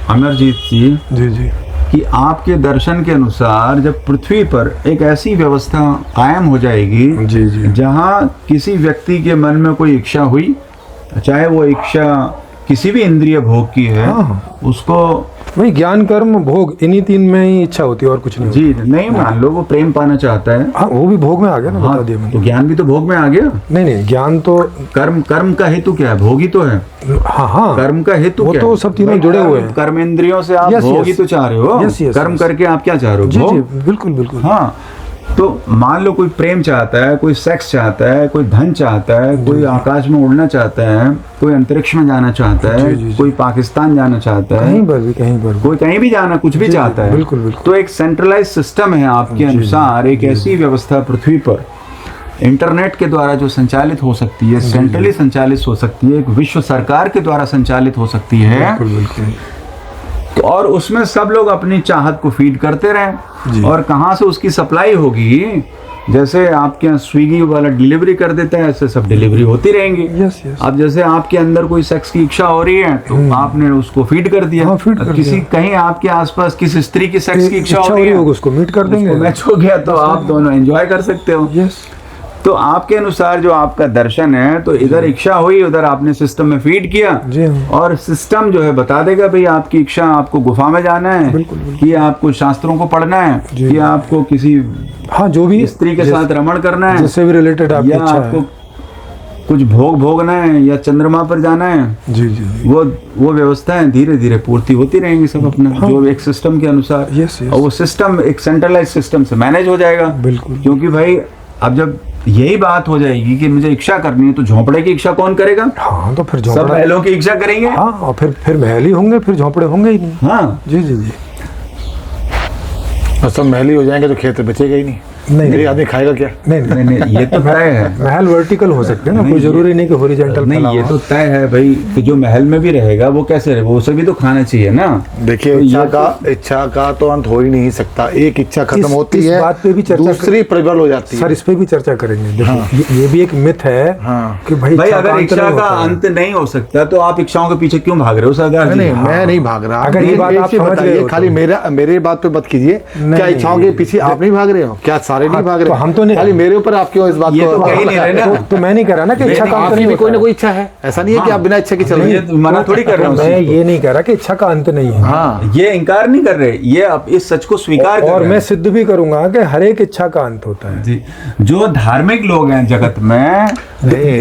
अमरजीत जी, जी जी, कि आपके दर्शन के अनुसार जब पृथ्वी पर एक ऐसी व्यवस्था कायम हो जाएगी, जी जी, जहाँ किसी व्यक्ति के मन में कोई इच्छा हुई, चाहे वो इच्छा किसी भी इंद्रिय भोग की है, हाँ, उसको वही ज्ञान कर्म भोग, इन्हीं 3 में ही इच्छा होती है और कुछ नहीं होती। जी नहीं, मान लो वो प्रेम पाना चाहता है, हाँ, वो भी भोग में आ गया ना, हाँ, बता दिया मैंने। तो ज्ञान भी तो भोग में आ गया। नहीं, ज्ञान तो कर्म का हेतु क्या है? भोग ही तो है। हाँ हाँ, कर्म का हेतु वो क्या तो है? सब तीनों भाई जुड़े हुए हैं। कर्म इंद्रियों से आप Yes, भोग yes. ही तो चाह रहे हो। Yes, yes, कर्म yes. करके आप क्या चाह रहे हो? जी भोग। जी, बिल्कुल बिल्कुल। हाँ, तो मान लो कोई प्रेम चाहता है, कोई सेक्स चाहता है, कोई धन चाहता है, कोई आकाश में उड़ना चाहता है, कोई अंतरिक्ष में जाना चाहता है, जी, जी। कोई पाकिस्तान जाना चाहता है, कहीं पर भी कोई कहीं भी जाना, कुछ भी जी, चाहता है। बिल्कुल, बिल्कुल। तो एक सेंट्रलाइज सिस्टम है आपके अनुसार, एक ऐसी व्यवस्था पृथ्वी पर इंटरनेट के द्वारा जो संचालित हो सकती है, सेंट्रली संचालित हो सकती है, एक विश्व सरकार के द्वारा संचालित हो सकती है, बिल्कुल बिल्कुल। तो और उसमें सब लोग अपनी चाहत को फीड करते रहें, जी। और कहाँ से उसकी सप्लाई होगी? जैसे आपके यहाँ स्विगी वाला डिलीवरी कर देता है, ऐसे सब डिलीवरी होती रहेंगी। यस यस, अब जैसे आपके अंदर कोई सेक्स की इच्छा हो रही है, तो आपने उसको फीड कर दिया। हाँ, feed कर किसी दिया। कहीं आपके आसपास किसी स्त्री की सेक्स की इच्छा हो रही है, होगी, उसको मीट कर देंगे। मैच हो गया, तो आप दोनों एंजॉय कर सकते हो। यस, तो आपके अनुसार जो आपका दर्शन है, तो इधर इच्छा हुई, उधर आपने सिस्टम में फीड किया, जी हाँ, और सिस्टम जो है बता देगा भाई आपकी इच्छा, आपको गुफा में जाना है, बिल्कुल, बिल्कुल। कि आपको शास्त्रों को पढ़ना है, जी। कि आपको किसी हाँ, जो भी स्त्री के साथ रमण करना है, जिससे भी रिलेटेड आपकी या इच्छा आपको है। कुछ भोग भोगना है, या चंद्रमा पर जाना है, जी जी, वो व्यवस्थाएं धीरे धीरे पूर्ति होती रहेंगी सब अपना, हाँ। जो एक सिस्टम के अनुसार। यस यस, और वो सिस्टम एक सेंट्रलाइज सिस्टम से मैनेज हो जाएगा। बिल्कुल। क्योंकि भाई अब जब यही बात हो जाएगी कि मुझे इच्छा करनी है, तो झोंपड़े की इच्छा कौन करेगा? हाँ, तो फिर सब झोंपड़ा, महलों की इच्छा करेंगे। हाँ, और फिर महल ही होंगे, फिर झोंपड़े होंगे ही नहीं। हाँ, जी जी जी, और सब महल ही हो जाएंगे तो खेत बचेगा ही नहीं। नहीं, मेरे आदमी खाएगा क्या? नहीं नहीं, नहीं ये तो तय है। महल वर्टिकल हो सकते हैं ना, कोई जरूरी नहीं कि हॉरिजॉन्टल। नहीं ये तो तय है भाई कि जो महल में भी रहेगा वो कैसे रहेगा, वो उसे भी तो खाना चाहिए ना। देखिए, इच्छा का तो अंत हो ही नहीं सकता। एक इच्छा खत्म होती इस है, बात पे भी चर्चा दूसरी प्रबल हो जाती है। सर इस पे भी चर्चा करेंगे। देखो ये भी एक मिथ है कि भाई अगर इच्छा का अंत नहीं हो सकता तो आप इच्छाओं के पीछे क्यों भाग रहे हो सरदार जी? नहीं, मैं नहीं भाग रहा। अगर ये बात आप समझ रहे हो, खाली मेरे बात पे मत कीजिए। क्या इच्छाओं के पीछे आप नहीं भाग रहे हो? क्या सारे नहीं भाग रहे? तो हम तो नहीं, खाली मेरे ऊपर आप क्यों इस बात ये को? तो कहीं नहीं रहे ना। तो मैं नहीं कह रहा ना कि इच्छा का अंत आपकी नहीं भी होता कोई ना है। कोई इच्छा है, ऐसा नहीं है कि आप बिना इच्छा के चल रहे हैं। मना थोड़ी कर रहे हो, मैं ये नहीं कह रहा कि इच्छा का अंत नहीं है। हाँ, ये इनकार नहीं कर रहे, ये अब इस सच को स्वीकार कर और रहे मैं हैं। सिद्ध भी करूंगा कि हर एक इच्छा का अंत होता है। जी, जो धार्मिक लोग हैं जगत में,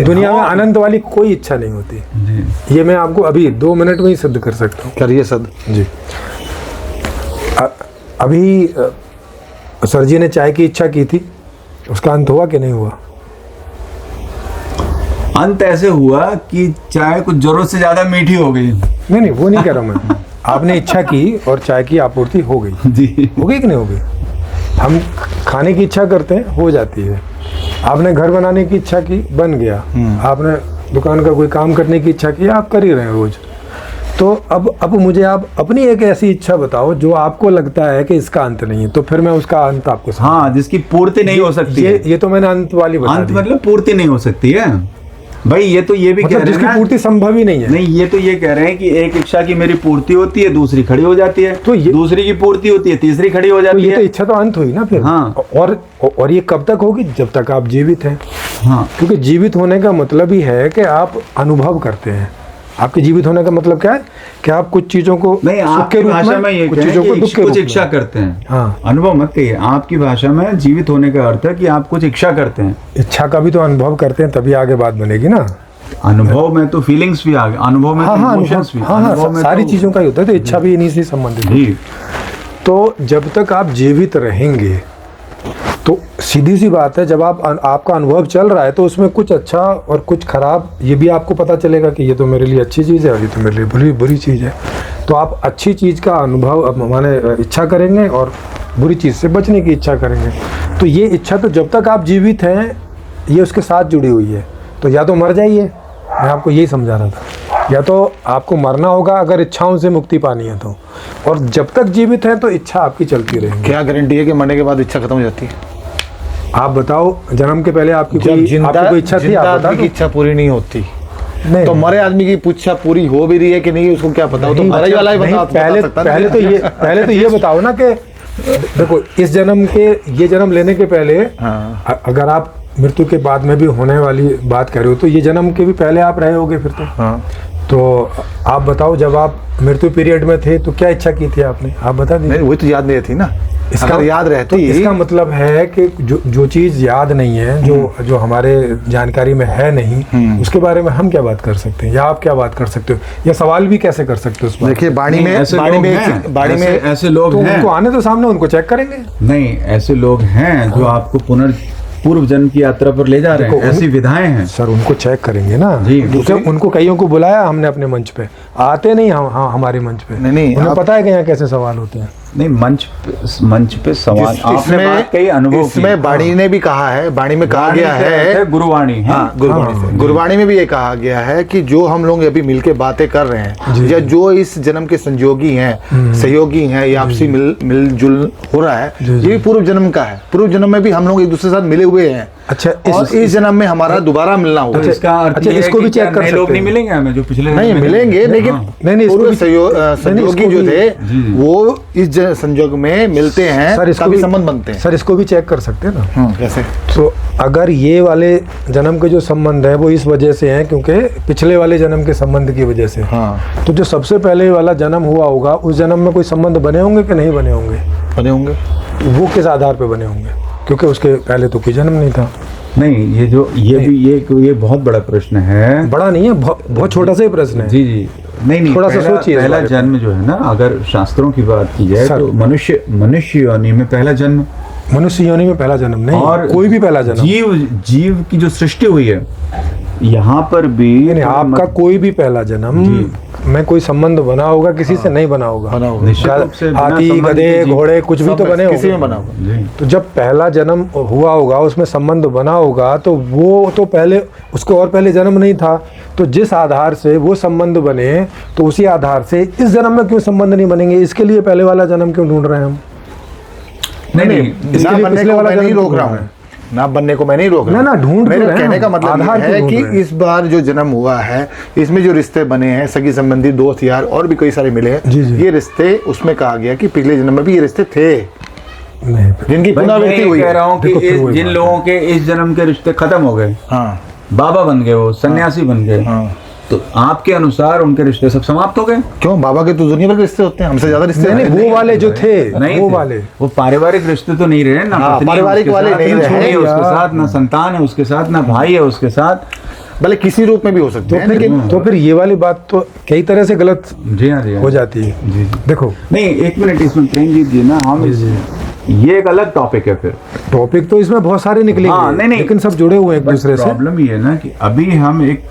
दुनिया में अनंत वाली कोई इच्छा नहीं होती। जी ये मैं आपको अभी 2 मिनट में ही सिद्ध कर सकता हूँ। करिए सद जी। अभी सर जी ने चाय की इच्छा की थी, उसका अंत हुआ कि नहीं हुआ? अंत ऐसे हुआ कि चाय कुछ जरूरत से ज्यादा मीठी हो गई। नहीं नहीं, वो नहीं कह रहा मैं। आपने इच्छा की और चाय की आपूर्ति हो गई। जी हो गई कि नहीं हो गई? हम खाने की इच्छा करते हैं, हो जाती है। आपने घर बनाने की इच्छा की, बन गया। आपने दुकान का कोई काम करने की इच्छा की, आप कर ही रहे हैं रोज। तो अब मुझे आप अपनी एक ऐसी इच्छा बताओ जो आपको लगता है कि इसका अंत नहीं है, तो फिर मैं उसका अंत आपको हाँ, जिसकी पूर्ति नहीं हो सकती है। ये तो मैंने अंत वाली बता अंत दी। मतलब पूर्ति नहीं हो सकती है भाई। ये तो ये भी कह मतलब रहे हैं जिसकी ना, पूर्ति संभव ही नहीं है। नहीं ये तो ये कह रहे हैं कि एक इच्छा की मेरी पूर्ति होती है, दूसरी खड़ी हो जाती है, तो ये- दूसरी की पूर्ति होती है, तीसरी खड़ी हो तो जाती ये तो है। इच्छा तो अंत हुई ना फिर। हाँ। और ये कब तक होगी? जब तक आप जीवित हैं। हाँ, क्योंकि जीवित होने का मतलब ही है कि आप अनुभव करते हैं। आपके जीवित होने का मतलब क्या है? कि आप कुछ चीजों को नहीं सुख आपकी के रूप भाषा में ये कुछ कहें चीजों को कि दुख के कुछ रूप इच्छा में। करते हैं। हाँ। अनुभव मत कहिए, आपकी भाषा में जीवित होने का अर्थ है कि आप कुछ इच्छा करते हैं। इच्छा का भी तो अनुभव करते हैं, तभी आगे बात बनेगी ना। अनुभव में तो फीलिंग्स भी आ गए, अनुभव में हाँ तो हाँ इमोशंस भी, हाँ अनुभव में सारी तो- चीजों का ही होता है। तो इच्छा भी इन्हीं से संबंधित है। जी तो जब तक आप जीवित रहेंगे, तो सीधी सी बात है, जब आपका अनुभव चल रहा है तो उसमें कुछ अच्छा और कुछ खराब ये भी आपको पता चलेगा कि ये तो मेरे लिए अच्छी चीज़ है और ये तो मेरे लिए बुरी चीज़ है। तो आप अच्छी चीज़ का अनुभव अब माने इच्छा करेंगे और बुरी चीज़ से बचने की इच्छा करेंगे। तो ये इच्छा तो जब तक आप जीवित हैं ये उसके साथ जुड़ी हुई है। तो या तो मर जाइए, मैं आपको यही समझा रहा था, या तो आपको मरना होगा अगर इच्छाओं से मुक्ति पानी है तो, और जब तक जीवित है तो इच्छा आपकी चलती रहेगी। क्या गारंटी है कि मरने के बाद इच्छा खत्म हो जाती है? आप बताओ, जन्म के पहले आपकी कोई इच्छा थी? आप बता आदमी की दो। इच्छा पूरी नहीं होती, नहीं तो मरे आदमी की इच्छा पूरी हो भी रही है कि नहीं, उसको क्या पता? वो तो नहीं, मरे वाला ही नहीं, बता पहले सकता ना। पहले तो ये बताओ ना कि देखो इस जन्म के, ये जन्म लेने के पहले हाँ। अगर आप मृत्यु के बाद में भी होने वाली बात कर रहे हो तो ये जन्म के भी पहले आप रहे होगे फिर तो। हाँ। तो आप बताओ, जब आप मृत्यु पीरियड में थे तो क्या इच्छा की थी आपने? आप बता दीजिए। नहीं, वही तो याद नहीं रहती ना। अगर याद रहती, तो इसका मतलब है कि जो चीज याद नहीं है, जो हमारे जानकारी में है नहीं, उसके बारे में हम क्या बात कर सकते हैं, या आप क्या बात कर सकते हो, या सवाल भी कैसे कर सकते हो उस बात? देखिए बाणी में ऐसे लोग हैं, ऐसे लोग तो हैं। उनको आने तो सामने, उनको चेक करेंगे। नहीं, ऐसे लोग हैं जो आपको पूर्व जन्म की यात्रा पर ले जा रहे हैं, देखो, ऐसी विधाएं हैं। सर उनको चेक करेंगे ना जी, उनको कईयों को बुलाया हमने अपने मंच पे, आते नहीं हमारे मंच पे। नहीं, उन्हें पता है कि यहाँ कैसे सवाल होते हैं। नहीं, मंच पे सवाल आपने बात कही, अनुभव की। इसमें बाणी ने भी कहा है, बाणी में कहा गया है, गुरुवाणी है। हाँ, गुरुवाणी से, गुरुवाणी में भी ये कहा गया है कि जो हम लोग अभी मिलके बातें कर रहे हैं, या जो इस जन्म के संयोगी हैं, सहयोगी हैं, या आपसी मिलजुल हो रहा है, ये भी पूर्व जन्म का है। पूर्व जन्म में भी हम लोग एक दूसरे के साथ मिले हुए हैं। अच्छा, और इस जन्म में हमारा दोबारा मिलना होगा। तो इसका अर्थ अच्छा, ये है इसको कि भी क्या चेक कर नए लोग सकते नहीं हैं? मिलेंगे हमें जो पिछले नहीं जन्म में मिलेंगे, थे? लेकिन हाँ। नहीं, इसको पूर्व भी- संयोगी इसको जो भी- थे वो इस संयोग में मिलते हैं, सर इसको तभी भी संबंध बनते हैं। सर इसको भी चेक कर सकते हैं ना। कैसे? तो अगर ये वाले जन्म के जो संबंध है वो इस वजह से हैं क्योंकि पिछले वाले जन्म के संबंध की वजह से, हाँ, तो जो सबसे पहले वाला जन्म हुआ होगा उस जन्म में कोई संबंध बने होंगे कि नहीं बने होंगे? बने होंगे। वो किस आधार पे बने होंगे? क्योंकि उसके पहले तो कोई जन्म नहीं था। नहीं, ये बहुत बड़ा प्रश्न है। बड़ा नहीं है, बहुत छोटा सा ही प्रश्न है। जी जी, नहीं, थोड़ा सा सोचिए इस पहला बारे में। जन्म जो है ना, अगर शास्त्रों की बात की जाए सर। तो मनुष्य योनि में पहला जन्म, मनुष्य योनि में पहला जन्म नहीं, और कोई भी पहला जन्म जीव की जो सृष्टि हुई है यहाँ पर भी नहीं, आपका कोई भी पहला जन्म में कोई संबंध बना होगा, किसी से नहीं बना होगा। बना होगा। निश्चित रूप से बिना हाथी, संबंध गधे, के घोड़े कुछ भी तो बने किसी में होंगे। बना होगा। जी। तो जब पहला जन्म हुआ होगा, उसमें संबंध बना होगा, तो वो तो पहले उसको और पहले जन्म नहीं था, तो जिस आधार से वो संबंध बने, तो उसी आधार से इस जन्म में क्यों संबंध नहीं बनेंगे? इसके लिए पहले वाला जन्म क्यों ढूंढ रहे हैं हम? नहीं, इसके ना लिए बनने पिछले को वाला मैं नहीं जन्म रोक रहा क्यों हूँ, ना बनने को मैं नहीं रोक रहा ना, हूँ। ढूंढ मेरे तो रहे कहने हैं, का मतलब आधार ये क्यों है ढूंढ कि रहे हैं? इस बार जो जन्म हुआ है, इसमें जो रिश्ते बने हैं, सगी संबंधी, दोस्त यार और भी कई सारे मिले जी, हैं, जी। ये रिश्ते उसमें कहा गया कि पिछले जन्म में भी ये रिश्ते थे, नहीं, जिनकी मैं पुनरावृत्ति ये हुई कह है। रहा हूँ कि देखो, फिर वही जिन बात लोगों के इस जन्म के रिश्ते खत्म हो गए, हाँ बाबा बन गए, वो सन्यासी बन गए, हाँ। तो आपके अनुसार उनके रिश्ते सब समाप्त हो गए? क्यों? बाबा के तो दुनिया भर के रिश्ते होते हैं, हमसे ज्यादा रिश्ते नहीं, हैं। वो वाले जो थे, नहीं वो थे। वाले वो पारिवारिक रिश्ते तो नहीं रहे ना, हाँ, पत्नी है पारिवारिक उसके वाले साथ, नहीं ना रहे। छोरी है उसके यार। साथ, ना संतान है उसके साथ, ना भाई है उसके साथ। भले किसी रूप में भी हो सकते हैं, लेकिन तो फिर ये वाली बात तो कई तरह से गलत जी हाँ, जी हाँ। हो जाती है। जी, जी। देखो, नहीं, एक मिनट, इसमें प्रेमजीत जी ना, हम ये एक अलग टॉपिक है फिर। टॉपिक तो इसमें बहुत सारे निकलेंगे, हाँ, नहीं, लेकिन सब जुड़े हुए हैं एक दूसरे से। प्रॉब्लम ये है ना कि अभी हम एक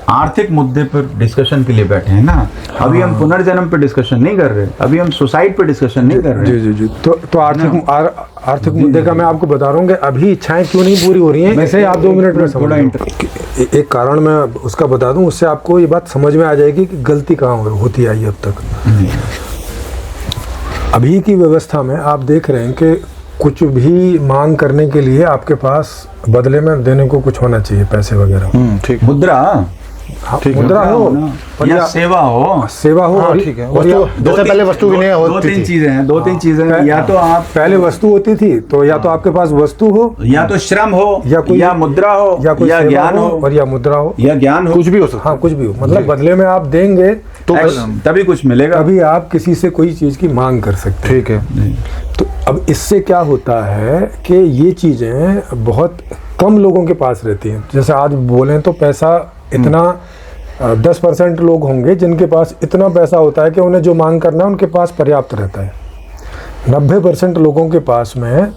आर्थिक मुद्दे पर डिस्कशन के लिए बैठे हैं ना, अभी हम पुनर्जन्म पे डिस्कशन नहीं कर रहे, अभी हम सुसाइड पे डिस्कशन नहीं कर रहे। जी जी जी। तो आर्थिक मुद्दे का मैं आपको बता रहा हूँ कि अभी इच्छाएं क्यों नहीं पूरी हो रही हैं, ऐसे आप 2 मिनट में समझ थोड़ा लो। एक कारण मैं उसका बता दूं, उससे आपको ये बात समझ में आ जाएगी कि गलती कहाँ होती आई अब तक। अभी की व्यवस्था में आप देख रहे हैं कि कुछ भी मांग करने के लिए आपके पास बदले में देने को कुछ होना चाहिए, पैसे वगैरह। ठीक मुद्रा, मुद्रा हो या सेवा हो, सेवा हो, हाँ, ठीक है। और या- वस्तु जैसे पहले वस्तु विनिमय दो होती तीन थी। चीजें हैं, दो तीन चीजें हैं। या तो आप, पहले वस्तु होती थी, तो या तो आपके पास वस्तु हो, या तो श्रम हो, या मुद्रा हो, या कोई सेवा ज्ञान हो, और या मुद्रा हो, या ज्ञान हो, कुछ भी हो सकता हाँ कुछ भी हो, मतलब बदले में आप देंगे तो तभी कुछ मिलेगा। तभी आप किसी से कोई चीज़ की मांग कर सकते हैं। ठीक है। तो अब इससे क्या होता है कि ये चीज़ें बहुत कम लोगों के पास रहती हैं। जैसे आज बोलें तो पैसा इतना 10% लोग होंगे जिनके पास इतना पैसा होता है कि उन्हें जो मांग करना है उनके पास पर्याप्त रहता है। 90% लोगों के पास में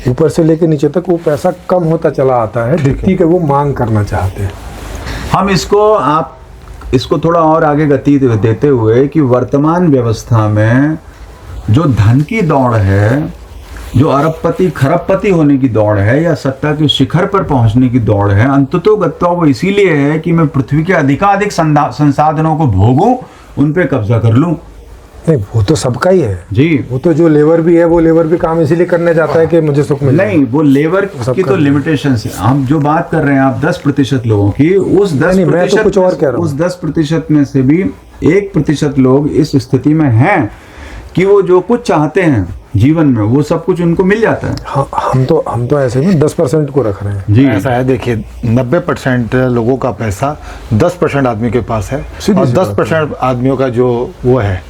ऊपर से लेकर नीचे तक वो पैसा कम होता चला आता है, जितनी कि वो मांग करना चाहते हैं। हम इसको थोड़ा और आगे गति देते हुए कि वर्तमान व्यवस्था में जो धन की दौड़ है, जो अरबपति खरबपति होने की दौड़ है, या सत्ता के शिखर पर पहुंचने की दौड़ है, अंततोगत्वा वो इसीलिए है कि मैं पृथ्वी के अधिकाधिक संसाधनों को भोगूं, उन पे कब्जा कर लूं। नहीं, वो तो सबका ही है जी, वो तो जो लेबर भी है, वो लेबर भी काम इसीलिए करने जाता है कि मुझे सुख मिले। नहीं, वो लेबर की तो लिमिटेशन है। हम जो बात कर रहे हैं आप 10% लोगों की, उस 10% मैं तो कुछ और कह रहा हूं। उस 10% में से भी 1% लोग इस स्थिति में हैं कि वो जो कुछ चाहते हैं जीवन में, वो सब कुछ उनको मिल जाता है। हाँ, हम तो ऐसे में 10% को रख रहे हैं। जी, ऐसा है, देखिए 90% लोगों का पैसा 10% आदमी के पास है, सीधी और सी 10% आदमियों का जो वो है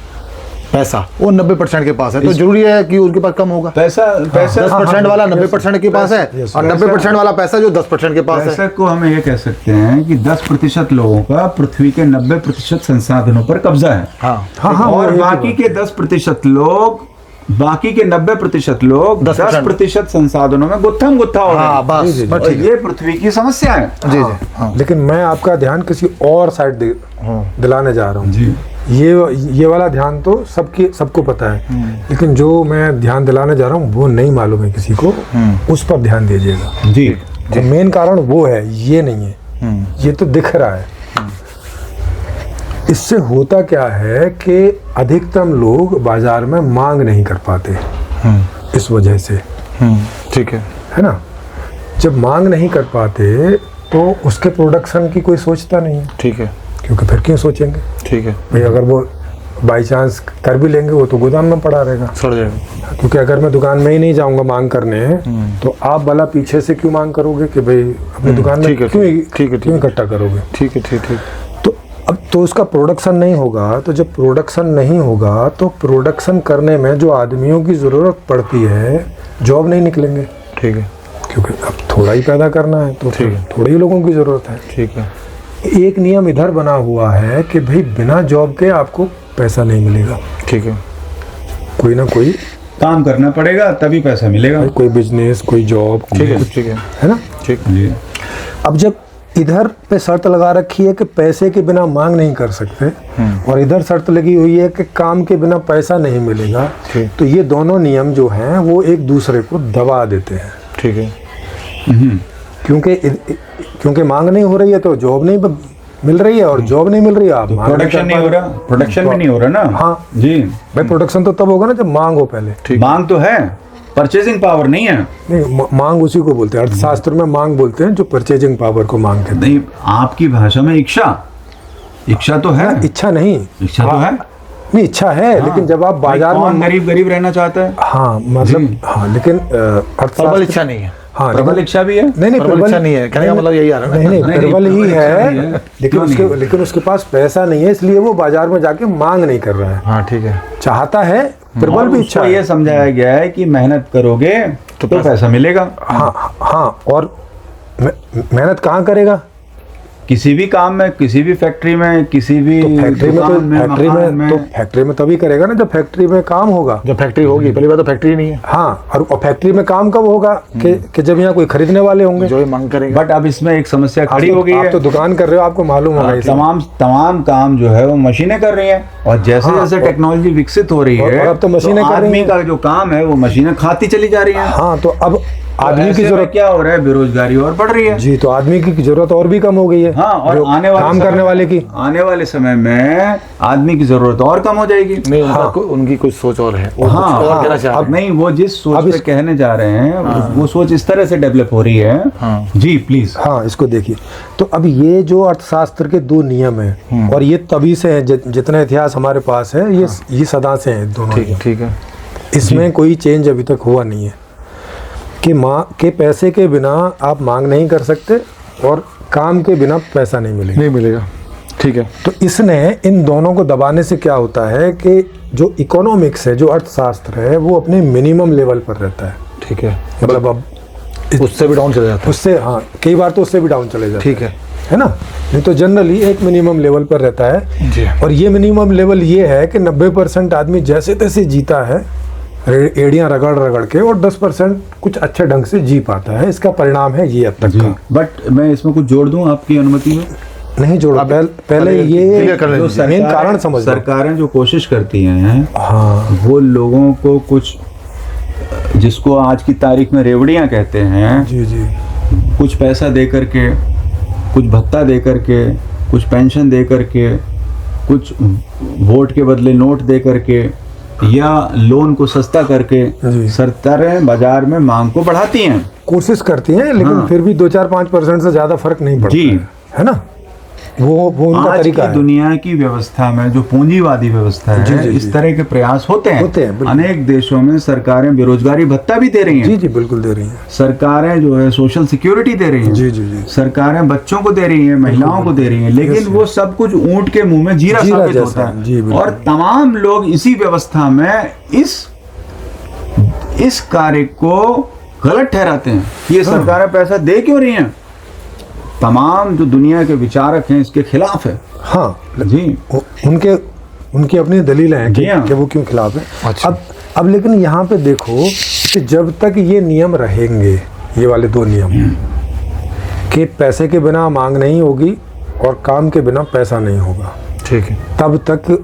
पैसा, वो 90% के पास है। तो जरूरी है कि उनके पास कम होगा। पैसा 10% वाला 90% के पास है, yes, और 90% वाला पैसा जो 10% के पास है। पैसे को हम ये कह सकते हैं कि 10% लोगों का पृथ्वी के 90% संसाधनों पर कब्जा है। हाँ, और वो बाकी के 10% लोग, बाकी के 90% लोग 10% संसाधनों में गुत्था हो रहे हाँ, हैं। बस जी, बस और ठीक है। ये पृथ्वी की समस्या है। जी जी हाँ। लेकिन मैं आपका ध्यान किसी और साइड दिलाने जा रहा हूँ। जी, ये वाला ध्यान तो सबको पता है, लेकिन जो मैं ध्यान दिलाने जा रहा हूँ वो नहीं मालूम है किसी को, उस पर ध्यान दीजिएगा। जी, तो मेन कारण वो है, ये नहीं है, ये तो दिख रहा है। इससे होता क्या है कि अधिकतम लोग बाजार में मांग नहीं कर पाते, इस वजह से। ठीक है ना, जब मांग नहीं कर पाते तो उसके प्रोडक्शन की कोई सोचता नहीं है, ठीक है क्योंकि फिर क्यों सोचेंगे ठीक है। भाई, अगर वो बाई चांस कर भी लेंगे वो तो गोदाम में पड़ा रहेगा। सड़ जाएगा। क्योंकि अगर मैं दुकान में ही नहीं जाऊंगा मांग करने, तो आप भला पीछे से क्यों मांग करोगे कि भाई अपनी दुकान में ठीक है, क्यों ठीक है, क्यों इकट्ठा करोगे। ठीक है ठीक ठीक। तो अब तो उसका प्रोडक्शन नहीं होगा, तो जब प्रोडक्शन नहीं होगा तो प्रोडक्शन करने में जो आदमियों की ज़रूरत पड़ती है, जॉब नहीं निकलेंगे, ठीक है क्योंकि अब थोड़ा ही पैदा करना है तो ठीक है। थोड़े ही लोगों की ज़रूरत है। ठीक है। एक नियम इधर बना हुआ है कि भाई बिना जॉब के आपको पैसा नहीं मिलेगा, ठीक है। कोई ना कोई काम करना पड़ेगा तभी पैसा मिलेगा। कोई बिजनेस, कोई जॉब, ठीक है ठीक है है ना। ठीक। जी, अब जब इधर पे शर्त लगा रखी है कि पैसे के बिना मांग नहीं कर सकते, और इधर शर्त लगी हुई है कि काम के बिना पैसा नहीं मिलेगा। तो ये दोनों नियम जो हैं वो एक दूसरे को दबा देते हैं। ठीक है। क्योंकि मांग नहीं हो रही है तो जॉब नहीं मिल रही है, और जॉब नहीं मिल रही है आप प्रोडक्शन नहीं हो रहा, प्रोडक्शन भी नहीं हो रहा ना। हाँ जी भाई, प्रोडक्शन तो तब होगा ना जब मांग हो पहले। मांग तो है, परचेजिंग पावर नहीं है। नहीं, मांग उसी को बोलते हैं, अर्थशास्त्र में मांग बोलते हैं जो परचेजिंग पावर को मांग कहते हैं। नहीं, आपकी भाषा में इच्छा तो है। इच्छा नहीं, इच्छा तो है। नहीं इच्छा है, लेकिन जब आप बाजार में गरीब रहना चाहता है। हाँ मतलब हाँ, लेकिन अर्थशास्त्र इच्छा नहीं है। हाँ, प्रबल इच्छा भी है। नहीं प्रबल इच्छा नहीं है, कहने का मतलब यही आ रहा है। नहीं प्रबल ही है, लेकिन लेकिन उसके पास पैसा नहीं है, इसलिए वो बाजार में जाके मांग नहीं कर रहा है। हाँ ठीक है। चाहता है, प्रबल भी इच्छा है। ये समझाया गया है कि मेहनत करोगे तो पैसा मिलेगा। हाँ, और मेहनत कहाँ करेगा? किसी भी काम में, किसी भी फैक्ट्री में, किसी भी फैक्ट्री में तभी करेगा ना जब फैक्ट्री में काम होगा। जब फैक्ट्री होगी, पहली बात तो फैक्ट्री नहीं है। हाँ, और फैक्ट्री में काम कब होगा कि जब यहाँ कोई खरीदने वाले होंगे जो ये मांग करेगा। बट अब इसमें एक समस्या खड़ी हो गई है। आप तो दुकान कर रहे हो, आपको मालूम होगा। तमाम काम जो है वो मशीनें कर रही हैं, और जैसे जैसे टेक्नोलॉजी विकसित हो रही है, और अब तो मशीनें कर रही हैं। आदमी का जो काम है वो मशीनें खाती चली जा रही हैं। हाँ, तो अब आदमी की जरूरत क्या हो रहा है, बेरोजगारी और बढ़ रही है। जी, तो आदमी की जरूरत और भी कम हो गई है। हाँ, और काम करने वाले की आने वाले समय में आदमी की जरूरत और कम हो जाएगी। नहीं, उनकी कुछ सोच और है। अब नहीं, वो जिस सोच पे कहने जा रहे हैं वो सोच इस तरह से डेवलप हो रही है। जी प्लीज। हाँ, इसको देखिए। तो अब ये जो अर्थशास्त्र के दो नियम है, और ये तभी से है, जितना इतिहास हमारे पास है, ये सदा से है दोनों। ठीक है। इसमें कोई चेंज अभी तक हुआ नहीं है कि पैसे के बिना आप मांग नहीं कर सकते और काम के बिना पैसा नहीं मिलेगा। ठीक है। तो इसने इन दोनों को दबाने से क्या होता है कि जो इकोनॉमिक्स है, जो अर्थशास्त्र है, वो अपने मिनिमम लेवल पर रहता है। ठीक है। मतलब अब उससे भी डाउन चले जाता है। उससे, हाँ, कई बार तो उससे भी डाउन चले जाता ठीक है ना। नहीं तो जनरली एक मिनिमम लेवल पर रहता है जी। और ये मिनिमम लेवल ये है कि 90% आदमी जैसे तैसे जीता है, एड़ियाँ रगड़ के, और 10% कुछ अच्छे ढंग से जी पाता है। इसका परिणाम है ये अब तक का। बट मैं इसमें कुछ जोड़ दूं आपकी अनुमति में? नहीं जोड़ा, पहले ये मेन कारण समझ। सरकारें जो कोशिश करती हैं, हाँ, वो लोगों को कुछ, जिसको आज की तारीख में रेवड़ियाँ कहते हैं, जी, कुछ पैसा दे करके, कुछ भत्ता दे करके, कुछ पेंशन दे करके, कुछ वोट के बदले नोट दे करके, या लोन को सस्ता करके सरकारें बाजार में मांग को बढ़ाती हैं, कोशिश करती हैं, लेकिन फिर भी 2-4-5% से ज्यादा फर्क नहीं पड़ता है ना। वो उनका आज तरीका की है। दुनिया की व्यवस्था में जो पूंजीवादी व्यवस्था है, इस तरह के प्रयास होते हैं। अनेक देशों में सरकारें बेरोजगारी भत्ता भी दे रही हैं। जी, बिल्कुल दे रही हैं। सरकारें जो है सोशल सिक्योरिटी दे रही हैं। जी। सरकारें बच्चों को दे रही हैं, महिलाओं को दे रही हैं, लेकिन वो सब कुछ ऊंट के मुंह में जीरा साबित होता है। और तमाम लोग इसी व्यवस्था में इस कार्य को गलत ठहराते हैं। ये सरकारें पैसा दे क्यों रही हैं? तमाम जो दुनिया के विचारक हैं इसके खिलाफ है। हाँ जी, उनकी अपनी दलीलें हैं कि वो क्यों खिलाफ है। अच्छा। अब लेकिन यहाँ पे देखो कि जब तक ये नियम रहेंगे, ये वाले दो नियम, कि पैसे के बिना मांग नहीं होगी और काम के बिना पैसा नहीं होगा, ठीक है, तब तक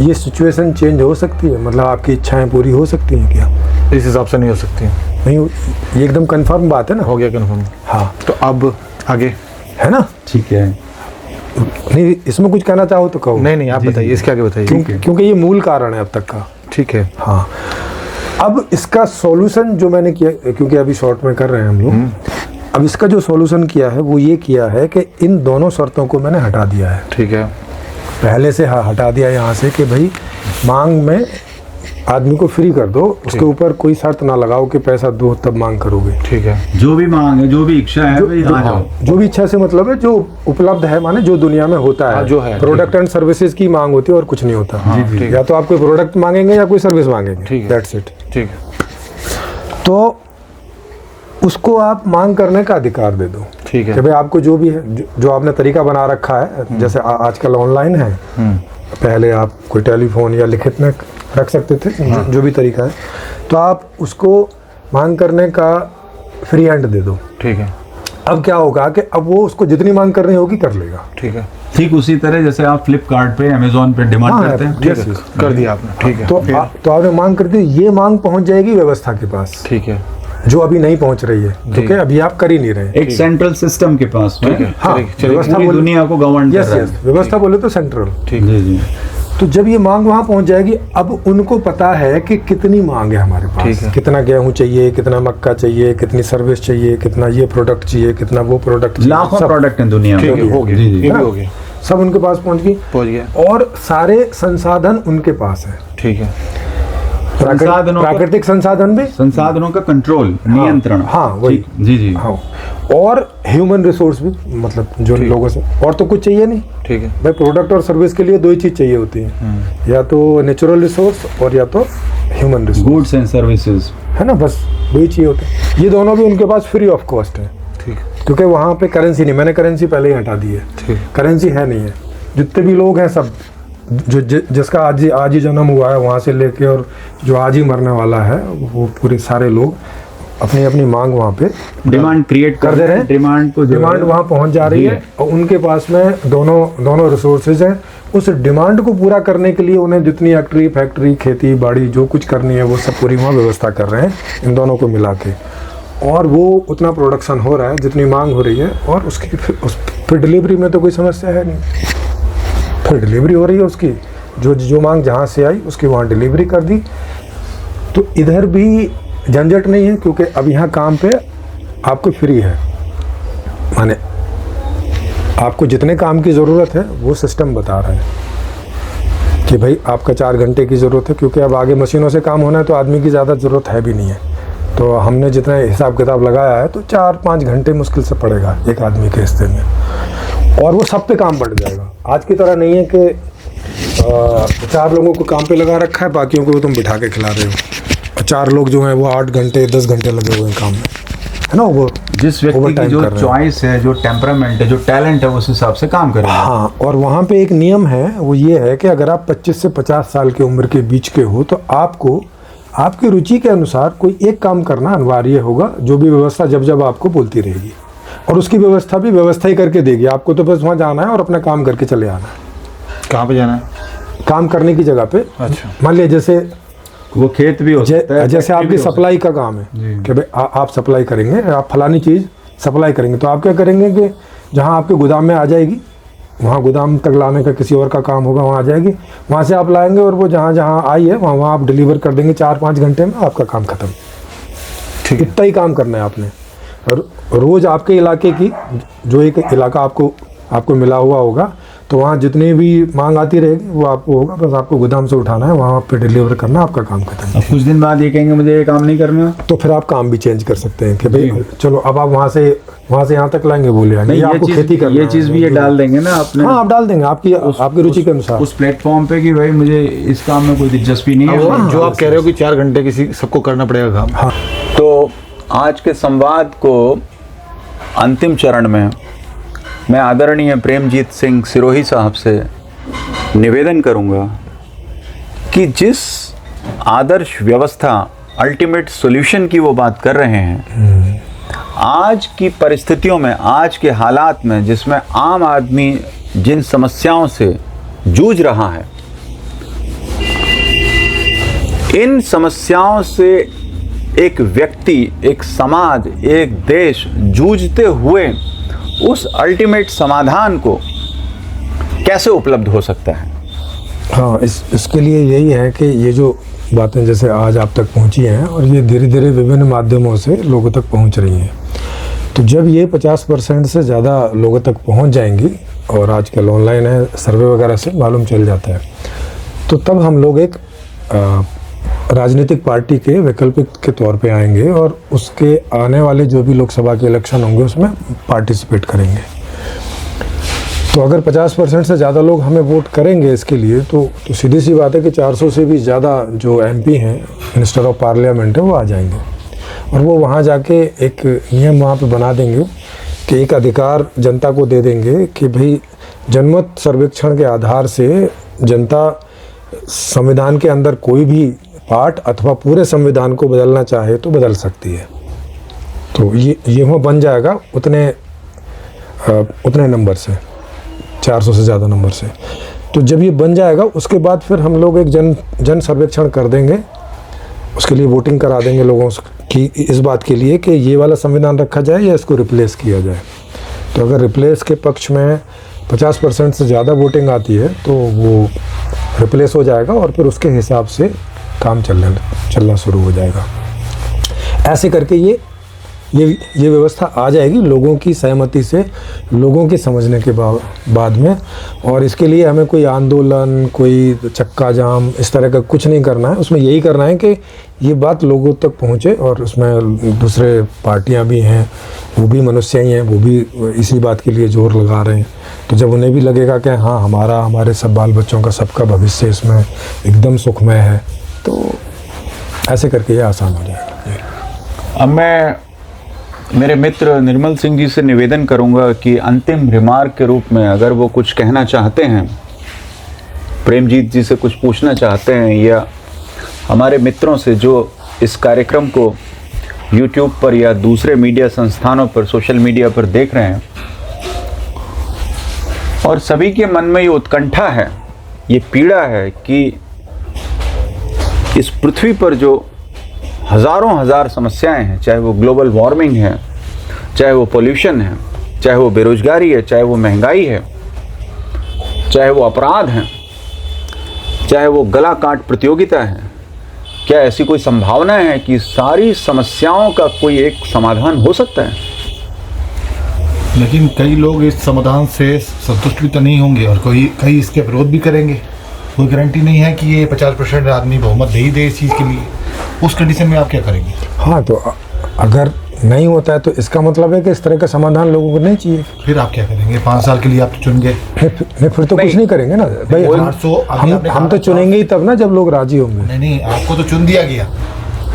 ये सिचुएशन चेंज हो सकती है। मतलब आपकी इच्छाएं पूरी हो सकती हैं क्या? इस हिसाब से नहीं हो सकती। नहीं, ये एकदम कंफर्म बात है ना। हो गया कंफर्म। हाँ, तो अब आगे है ना। ठीक है। नहीं, इसमें कुछ कहना चाहो तो कहो। नहीं, आप बताइए, इसके आगे बताइए। क्योंकि ये मूल कारण है अब तक का। ठीक है। हाँ, अब इसका सॉल्यूशन जो मैंने किया, क्योंकि अभी शॉर्ट में कर रहे हैं हम लोग, अब इसका जो सॉल्यूशन किया है वो ये किया है कि इन दोनों शर्तों को मैंने हटा दिया है। ठीक है। पहले से हटा दिया यहाँ से कि भाई मांग में आदमी को फ्री कर दो, उसके ऊपर कोई शर्त ना लगाओ कि पैसा दो तब मांग करोगे। ठीक है। जो भी मांग है, जो भी इच्छा है, जो भी इच्छा से मतलब है जो उपलब्ध है, माने जो दुनिया में होता है, जो है प्रोडक्ट एंड सर्विसेज की मांग होती है और कुछ नहीं होता। या तो आप कोई प्रोडक्ट मांगेंगे या कोई सर्विस मांगेंगे, दैट्स इट। ठीक है। तो उसको आप मांग करने का अधिकार दे दो। ठीक है। कि भाई आपको जो भी है, जो आपने तरीका बना रखा है, जैसे आजकल ऑनलाइन है, पहले आप कोई टेलीफोन या लिखित में रख सकते थे, जो भी तरीका है, तो आप उसको मांग करने का फ्री हैंड दे दो। ठीक है। अब क्या होगा कि अब वो उसको जितनी मांग करनी होगी कर लेगा। ठीक है, ठीक उसी तरह जैसे आप फ्लिपकार्ट पे, अमेजोन पे डिमांड हाँ, करते हैं। ठीक है, कर दिया आपने, ठीक है। तो आपने मांग कर दी, ये मांग पहुंच जाएगी व्यवस्था के पास, ठीक है, जो अभी नहीं पहुंच रही है, क्योंकि अभी आप कर ही नहीं रहे। एक सेंट्रल सिस्टम के पास में, ठीक है, हाँ, चलिए, व्यवस्था पूरी बोले- दुनिया को गवर्न कर यस रहा यस, है। व्यवस्था बोले तो सेंट्रल। ठीक जी जी। तो जब ये मांग वहां पहुंच जाएगी, अब उनको पता है कि कितनी मांग है हमारे ठीक पास, है। कितना गेहूं चाहिए, कितना मक्का चाहिए, कितनी सर्विस चाहिए, कितना ये प्रोडक्ट चाहिए, कितना वो प्रोडक्ट चाहिए, लाखों सब- प्रोडक्ट हैं दुनिया ठीक में। है, हो गया, जी जी। ये भी हो गया, सब उनके पास पहुंच पहुंच गया, गई और सारे संसाधन उनके पास है। ठीक है, संसाधनों का- प्राकृतिक संसाधन भी, संसाधनों का कंट्रोल, नियंत्रण। हाँ, वही। ठीक, जी जी। हाँ, और ह्यूमन रिसोर्स भी, मतलब जो लोगों से, और तो कुछ चाहिए नहीं ठीक है, भाई। प्रोडक्ट और सर्विस के लिए दो ही चीज चाहिए होती है, या तो नेचुरल रिसोर्स और या तो human resource, goods and services. है ना, बस दो ही चाहिए होते हैं। ये दोनों भी उनके पास फ्री ऑफ कॉस्ट है, ठीक, क्योंकि वहाँ पे करेंसी नहीं, मैंने करेंसी पहले ही हटा दी है, ठीक, करेंसी है नहीं है। जितने भी लोग हैं सब, जो जिसका आज ही जन्म हुआ है वहाँ से लेके और जो आज ही मरने वाला है, वो पूरे सारे लोग अपनी अपनी मांग वहाँ पे डिमांड क्रिएट कर दे रहे हैं। डिमांड को जो डिमांड है- वहाँ पहुँच जा रही जी है और उनके पास में दोनों रिसोर्सेज हैं। उस डिमांड को पूरा करने के लिए उन्हें जितनी फैक्ट्री, खेती बाड़ी जो कुछ करनी है वो सब पूरी वहाँ व्यवस्था कर रहे हैं, इन दोनों को मिला के। और वो उतना प्रोडक्शन हो रहा है जितनी मांग हो रही है, और उसकी फिर डिलीवरी में तो कोई समस्या है नहीं, फिर डिलीवरी हो रही है उसकी, जो मांग जहाँ से आई उसकी वहाँ डिलीवरी कर दी। तो इधर भी झंझट नहीं है, क्योंकि अब यहाँ काम पे आपको फ्री है, माने आपको जितने काम की ज़रूरत है वो सिस्टम बता रहा है कि भाई आपका 4 घंटे की ज़रूरत है, क्योंकि अब आगे मशीनों से काम होना है तो आदमी की ज़्यादा ज़रूरत है भी नहीं है। तो हमने जितना हिसाब किताब लगाया है तो 4-5 घंटे मुश्किल से पड़ेगा एक आदमी के हिस्से में, और वो सब पे काम बढ़ जाएगा। आज की तरह नहीं है कि 4 लोगों को काम पे लगा रखा है, बाकियों को तुम बिठा के खिला रहे हो। 4 लोग जो हैं वो 8 घंटे 10 घंटे लगे हुए हैं काम में, है ना। वो जिस व्यक्ति की overtime जो कर रहे हैं। चॉइस है, जो टेम्परामेंट है, जो टैलेंट है, उस हिसाब से काम करेगा। हाँ, और वहाँ पे एक नियम है, वो ये है कि अगर आप 25 से 50 साल की उम्र के बीच के हो तो आपको आपकी रुचि के अनुसार कोई एक काम करना अनिवार्य होगा, जो भी व्यवस्था जब आपको बोलती रहेगी, और उसकी व्यवस्था भी व्यवस्था ही करके देगी। आपको तो बस वहाँ जाना है और अपना काम करके चले आना है। कहाँ पे जाना है? काम करने की जगह पे, अच्छा, मान लिया जैसे वो खेत भी हो सकता है, जैसे फैक्ट्री आपकी भी हो सकता सप्लाई का काम है जी। कि भाई आप सप्लाई करेंगे, आप फलानी चीज़ सप्लाई करेंगे, तो आप क्या करेंगे कि जहाँ आपके गोदाम में आ जाएगी, वहाँ गोदाम तक लाने का किसी और का काम होगा, वहाँ आ जाएगी, वहाँ से आप लाएंगे और वो जहाँ जहाँ आई है वहाँ आप डिलीवर कर देंगे। 4-5 घंटे में आपका काम खत्म। ठीक है, इतना ही काम करना है आपने। और रोज़ आपके इलाके की, जो एक इलाका आपको मिला हुआ होगा, तो वहाँ जितनी भी मांग आती रहेगी वो आपको होगा, बस आपको गोदाम से उठाना है, वहाँ पे डिलीवर करना, आपका काम खत्म। है। अब कुछ दिन बाद ये कहेंगे मुझे ये काम नहीं करना, तो फिर आप काम भी चेंज कर सकते हैं कि भाई चलो अब आप वहाँ से यहाँ तक लाएंगे, बोले आएंगे, नहीं, या आपको खेती करना ये है, चीज़ भी ये डाल देंगे ना आपने। हाँ, आप डाल देंगे आपकी रुचि के अनुसार। उस प्लेटफॉर्म पे कि भाई मुझे इस काम में कोई दिलचस्पी नहीं वो है। जो आप कह रहे हो कि 4 घंटे किसी सबको करना पड़ेगा काम। हाँ, तो आज के संवाद को अंतिम चरण में मैं आदरणीय प्रेमजीत सिंह सिरोही साहब से निवेदन करूंगा कि जिस आदर्श व्यवस्था, अल्टीमेट सॉल्यूशन की वो बात कर रहे हैं, आज की परिस्थितियों में, आज के हालात में, जिसमें आम आदमी जिन समस्याओं से जूझ रहा है, इन समस्याओं से एक व्यक्ति, एक समाज, एक देश जूझते हुए उस अल्टीमेट समाधान को कैसे उपलब्ध हो सकता है? हाँ, इसके लिए यही है कि ये जो बातें जैसे आज आप तक पहुंची हैं और ये धीरे धीरे विभिन्न माध्यमों से लोगों तक पहुंच रही हैं, तो जब ये 50% से ज़्यादा लोगों तक पहुंच जाएंगी, और आजकल ऑनलाइन है, सर्वे वगैरह से मालूम चल जाता है, तो तब हम लोग एक राजनीतिक पार्टी के वैकल्पिक के तौर पे आएंगे और उसके आने वाले जो भी लोकसभा के इलेक्शन होंगे उसमें पार्टिसिपेट करेंगे। तो अगर 50% से ज़्यादा लोग हमें वोट करेंगे इसके लिए, तो सीधी सी बात है कि 400 से भी ज़्यादा जो MP हैं, मिनिस्टर ऑफ पार्लियामेंट है, वो आ जाएंगे, और वो वहाँ जाके एक नियम वहाँ पे बना देंगे कि एक अधिकार जनता को दे देंगे कि भाई जनमत सर्वेक्षण के आधार से जनता संविधान के अंदर कोई भी पार्ट अथवा पूरे संविधान को बदलना चाहे तो बदल सकती है। तो ये वहाँ बन जाएगा उतने नंबर से, 400 से ज़्यादा नंबर से। तो जब ये बन जाएगा उसके बाद फिर हम लोग एक जन सर्वेक्षण कर देंगे, उसके लिए वोटिंग करा देंगे लोगों की इस बात के लिए कि ये वाला संविधान रखा जाए या इसको रिप्लेस किया जाए। तो अगर रिप्लेस के पक्ष में 50% से ज़्यादा वोटिंग आती है तो वो रिप्लेस हो जाएगा और फिर उसके हिसाब से काम चलना शुरू हो जाएगा। ऐसे करके ये व्यवस्था आ जाएगी लोगों की सहमति से, लोगों के समझने के बाद में। और इसके लिए हमें कोई आंदोलन, कोई चक्का जाम इस तरह का कुछ नहीं करना है। उसमें यही करना है कि ये बात लोगों तक पहुँचे। और उसमें दूसरे पार्टियां भी हैं, वो भी मनुष्य ही हैं, वो भी इसी बात के लिए जोर लगा रहे हैं। तो जब उन्हें भी लगेगा कि हाँ हमारे सब बाल बच्चों का, सबका भविष्य इसमें एकदम सुखमय है, तो ऐसे करके ये आसान हो जाएगा। अब मैं मेरे मित्र निर्मल सिंह जी से निवेदन करूंगा कि अंतिम रिमार्क के रूप में अगर वो कुछ कहना चाहते हैं, प्रेमजीत जी से कुछ पूछना चाहते हैं, या हमारे मित्रों से जो इस कार्यक्रम को YouTube पर या दूसरे मीडिया संस्थानों पर, सोशल मीडिया पर देख रहे हैं, और सभी के मन में ये उत्कंठा है, ये पीड़ा है कि इस पृथ्वी पर जो हज़ारों हजार समस्याएं हैं, चाहे वो ग्लोबल वार्मिंग है, चाहे वो पोल्यूशन है, चाहे वो बेरोजगारी है, चाहे वो महंगाई है, चाहे वो अपराध है, चाहे वो गला काट प्रतियोगिता है, क्या ऐसी कोई संभावना है कि सारी समस्याओं का कोई एक समाधान हो सकता है? लेकिन कई लोग इस समाधान से संतुष्ट भी तो नहीं होंगे और कई इसके विरोध भी करेंगे। कोई गारंटी नहीं है कि ये 50% आदमी बहुमत दे ही दे इस चीज़ के लिए। उस कंडीशन में आप क्या करेंगे? हाँ, तो अगर नहीं होता है तो इसका मतलब है कि इस तरह का समाधान लोगों को नहीं चाहिए। फिर आप क्या करेंगे? 5 साल के लिए आप तो चुन गए। नहीं, फिर तो कुछ नहीं करेंगे ना भाई। हम तो चुनेंगे ही तब ना जब लोग राजी होंगे। नहीं, आपको तो चुन दिया गया।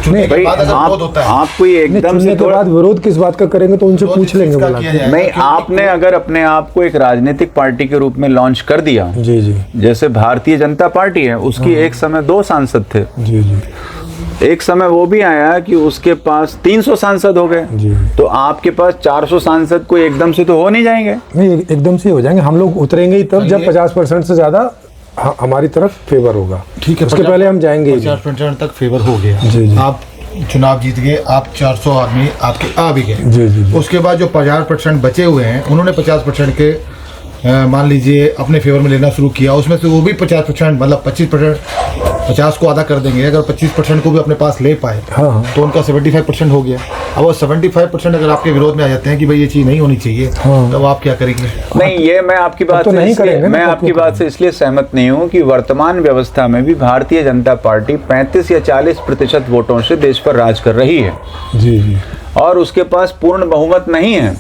चुनने के बाद अगर विरोध होता है, आप कोई एकदम से के बाद विरोध किस बात का करेंगे तो उनसे पूछ लेंगे। नहीं, आपने अगर अपने आप को एक राजनीतिक पार्टी के रूप में लॉन्च कर दिया, जी, जैसे भारतीय जनता पार्टी है, उसकी एक समय 2 सांसद थे, जी, एक समय वो भी आया कि उसके पास 300 सांसद हो गए, तो आपके पास 400 सांसद कोई एकदम से तो हो नहीं जाएंगे। नहीं, एकदम से हो जाएंगे। हम लोग उतरेंगे ही तब जब 50% से ज्यादा हमारी तरफ फेवर होगा। ठीक है, उसके पहले हम जाएंगे। 50% तक फेवर हो गया, जी। आप चुनाव जीत गए, आप 400 आदमी आपके आ भी गए। जी। उसके बाद जो 50% बचे हुए हैं, उन्होंने 50% के मान लीजिए अपने फेवर में लेना शुरू किया। उसमें से वो भी 50% मतलब 25% 50 को आधा कर देंगे। अगर 25% को भी अपने पास ले पाए, हाँ, तो उनका 75% हो गया। अब वो 75% अगर आपके विरोध में आ जाते हैं कि भाई ये चीज़ नहीं होनी चाहिए, हाँ, तब आप क्या करेंगे? नहीं, ये मैं आपकी बात तो नहीं करेंगे। मैं आपकी बात से इसलिए सहमत नहीं हूँ कि वर्तमान व्यवस्था में भी भारतीय जनता पार्टी 35 या 40% वोटों से देश पर राज कर रही है। जी। और उसके पास पूर्ण बहुमत नहीं है।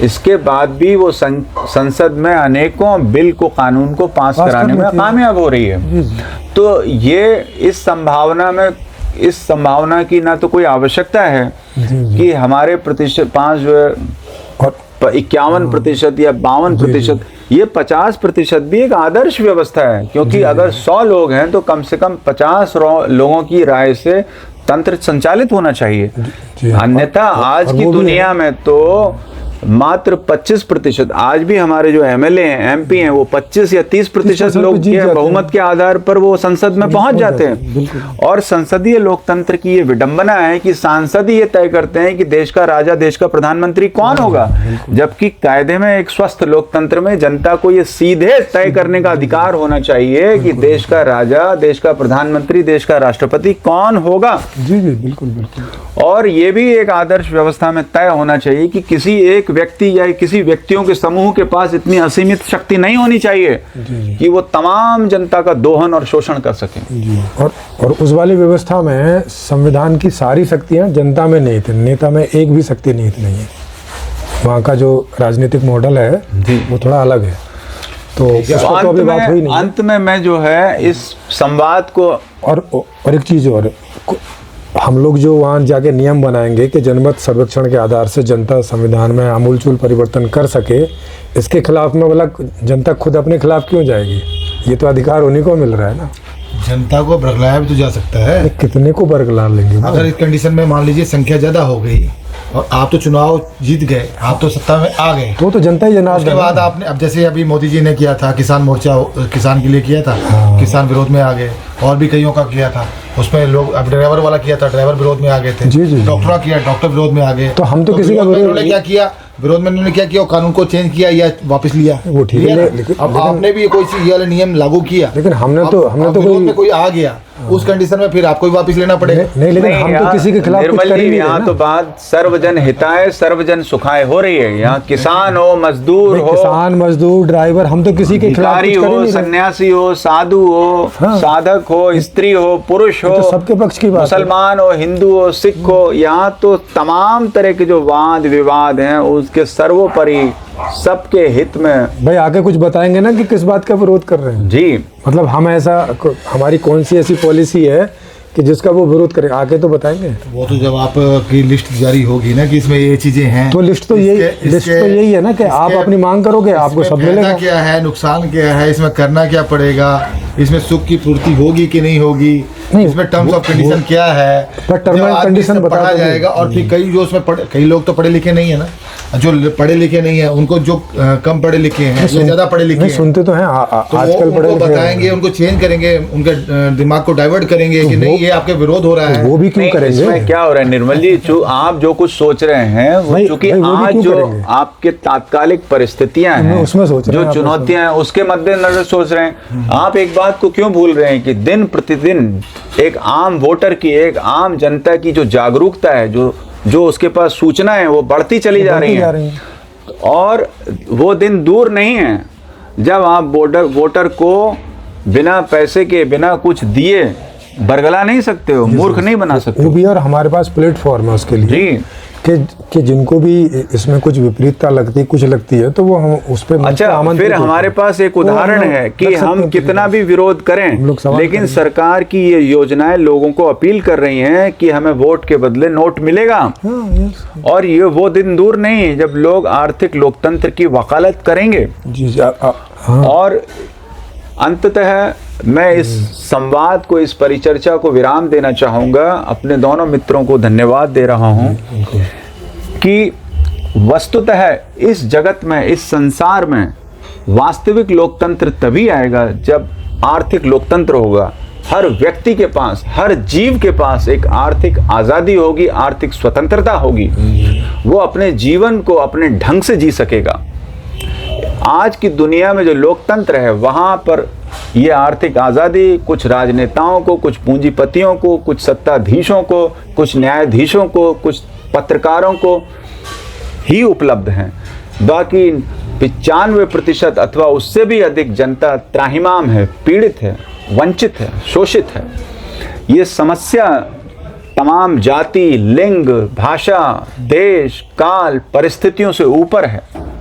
इसके बाद भी वो संसद में अनेकों बिल को, कानून को पास कराने में कामयाब हो रही है। तो ये इस संभावना की ना तो कोई आवश्यकता है कि हमारे प्रतिशत 51% या 52%, ये 50% भी एक आदर्श व्यवस्था है। क्योंकि अगर 100 लोग हैं तो कम से कम 50 लोगों की राय से तंत्र संचालित होना चाहिए। अन्यथा आज की दुनिया में तो मात्र 25%, आज भी हमारे जो एमएलए हैं, एमपी हैं, वो 25 या 30% लोग के बहुमत के आधार पर वो संसद में पहुंच जाते हैं। और संसदीय लोकतंत्र की ये विडंबना है कि सांसद ही ये तय करते हैं कि देश का राजा, देश का प्रधानमंत्री कौन होगा, जबकि कायदे में एक स्वस्थ लोकतंत्र में जनता को ये सीधे तय करने का अधिकार होना चाहिए कि देश का राजा, देश का प्रधानमंत्री, देश का राष्ट्रपति कौन होगा। जी, बिल्कुल। और ये भी एक आदर्श व्यवस्था में तय होना चाहिए कि किसी एक व्यक्ति या किसी व्यक्तियों के समूह के पास इतनी असीमित शक्ति नहीं होनी चाहिए कि वो तमाम जनता का दोहन और शोषण कर सके। और उस वाली व्यवस्था में संविधान की सारी शक्तियां जनता में निहित है, नेता में एक भी शक्ति निहित नहीं है। वहाँ का जो राजनीतिक मॉडल है वो थोड़ा अलग है। तो अंत में मैं जो है इस संवाद को और एक चीज और, हम लोग जो वहाँ जाके नियम बनाएंगे कि जनमत सर्वेक्षण के आधार से जनता संविधान में आमूलचूल परिवर्तन कर सके, इसके खिलाफ में बोला जनता खुद अपने खिलाफ क्यों जाएगी? ये तो अधिकार उन्हीं को मिल रहा है ना। जनता को बरगलाया भी तो जा सकता है। कितने को बरगला लेंगे? अगर इस कंडीशन में मान लीजिए संख्या ज़्यादा हो गई और आप तो चुनाव जीत गए, आप तो सत्ता में आ गए। वो तो जनता ही जनार्दन उसके बाद आपने, अब जैसे अभी मोदी जी ने किया था किसान मोर्चा, किसान के लिए किया था, किसान विरोध में आ गए, और भी कईयों का किया था, उसमें लोग, अब ड्राइवर वाला किया था, ड्राइवर विरोध में आ गए थे। जी, जी। डॉक्टर किया, डॉक्टर विरोध में आ गए। तो हम तो किसी का विरोध में विरोध उन्होंने क्या किया, विरोध में उन्होंने क्या किया, वो कानून को चेंज किया या वापस लिया, वो ठीक है, लिया ना? लेकिन- अब आपने भी कोई चीज, ये वाला नियम लागू किया, लेकिन हमने अब- तो अब कोई विरोध में कोई आ गया, उस कंडीशन में फिर आपको भी वापस लेना पड़ेगा। नहीं, लेकिन हम तो यहाँ किसी के खिलाफ कुछ निर्मल कर ही जी, नहीं रहे यहाँ ना। तो बात सर्वजन हिताय सर्वजन सुखाय हो रही है। यहाँ किसान हो, मजदूर भाई, हो, किसान, मजदूर, ड्राइवर, हम तो किसी के खिलाफ भिखारी कुछ कर ही हो, नहीं रहे। सन्यासी हो, साधु हो, हाँ। साधक हो, स्त्री हो, पुरुष हो, तो सबके पक्ष की बात है। मुसलमान हो, हिंदू हो, सिख हो, यहाँ तो तमाम तरह के जो वाद विवाद हैं उसके सर्वोपरि सबके हित में। भाई आके कुछ बताएंगे ना कि किस बात का विरोध कर रहे हैं। जी, मतलब हम ऐसा, हमारी कौन सी ऐसी पॉलिसी है कि जिसका वो विरोध करे, आके तो बताएंगे। वो तो जब आपकी लिस्ट जारी होगी ना कि इसमें ये चीजें हैं, तो लिस्ट तो यही है ना कि आप अपनी मांग करोगे, आपको सब फायदा मिलेगा। क्या है, नुकसान क्या है, इसमें करना क्या पड़ेगा, इसमें सुख की पूर्ति होगी कि नहीं होगी, नहीं, इसमें टर्म्स ऑफ कंडीशन क्या है, पर term जब and आदमी condition से बता पढ़ा दोगे। जाएगा। और फिर कई जो उसमें कई लोग तो पढ़े लिखे नहीं है ना, जो पढ़े लिखे नहीं है उनको, जो कम पढ़े लिखे हैं या ज्यादा पढ़े लिखे नहीं, हैं, सुनते तो हैं तो आजकल वो पढ़े उनको लिखे बताएंगे, उनको चेंज करेंगे, उनके दिमाग को डाइवर्ट करेंगे कि नहीं ये आपके विरोध हो रहा है। वो भी क्यों नहीं, करेंगे? इसमें क्या हो रहा है निर्मल जी, आप जो कुछ सोच रहे हैं वो भाई- चूंकि भाई वो भी आज क्यों जो करेंगे? आपके तात्कालिक परिस्थितियां मैं हैं, उसमें सोच रहा जो हूं, आप चुनौतियां हैं, उसके मद्देनजर सोच रहे हैं। आप एक बात को क्यों भूल रहे हैं कि दिन प्रतिदिन एक आम वोटर की, एक आम जनता की जो जागरूकता है, जो उसके पास सूचना है, वो बढ़ती चली जा रही है। और वो दिन दूर नहीं है जब आप वोटर को बिना पैसे के, बिना कुछ दिए बरगला नहीं सकते हो, मूर्ख नहीं बना सकते वो हो। भी, और हमारे पास प्लेटफॉर्म है उसके लिए जी, कि जिनको भी इसमें कुछ विपरीतता लगती, कुछ लगती है, तो वो हम उस पे अच्छा, फिर हमारे पास एक उदाहरण है कि हम कितना भी विरोध हम करें, लोग सवाल लेकिन करेंगे। सरकार की ये योजनाएं लोगों को अपील कर रही हैं कि हमें वोट के बदले नोट मिलेगा। और ये वो दिन दूर नहीं है जब लोग आर्थिक लोकतंत्र की वकालत करेंगे। जी, हाँ। और अंततः मैं इस संवाद को, इस परिचर्चा को विराम देना चाहूँगा। अपने दोनों मित्रों को धन्यवाद दे रहा हूँ कि वस्तुतः इस जगत में, इस संसार में वास्तविक लोकतंत्र तभी आएगा जब आर्थिक लोकतंत्र होगा। हर व्यक्ति के पास, हर जीव के पास एक आर्थिक आज़ादी होगी, आर्थिक स्वतंत्रता होगी। वो अपने जीवन को अपने ढंग से जी सकेगा। आज की दुनिया में जो लोकतंत्र है, वहाँ पर ये आर्थिक आज़ादी कुछ राजनेताओं को, कुछ पूंजीपतियों को, कुछ सत्ताधीशों को, कुछ न्यायाधीशों को, कुछ पत्रकारों को ही उपलब्ध हैं। बाकी 95% अथवा उससे भी अधिक जनता त्राहिमाम है, पीड़ित है, वंचित है, शोषित है। ये समस्या तमाम जाति, लिंग, भाषा, देश, काल, परिस्थितियों से ऊपर है।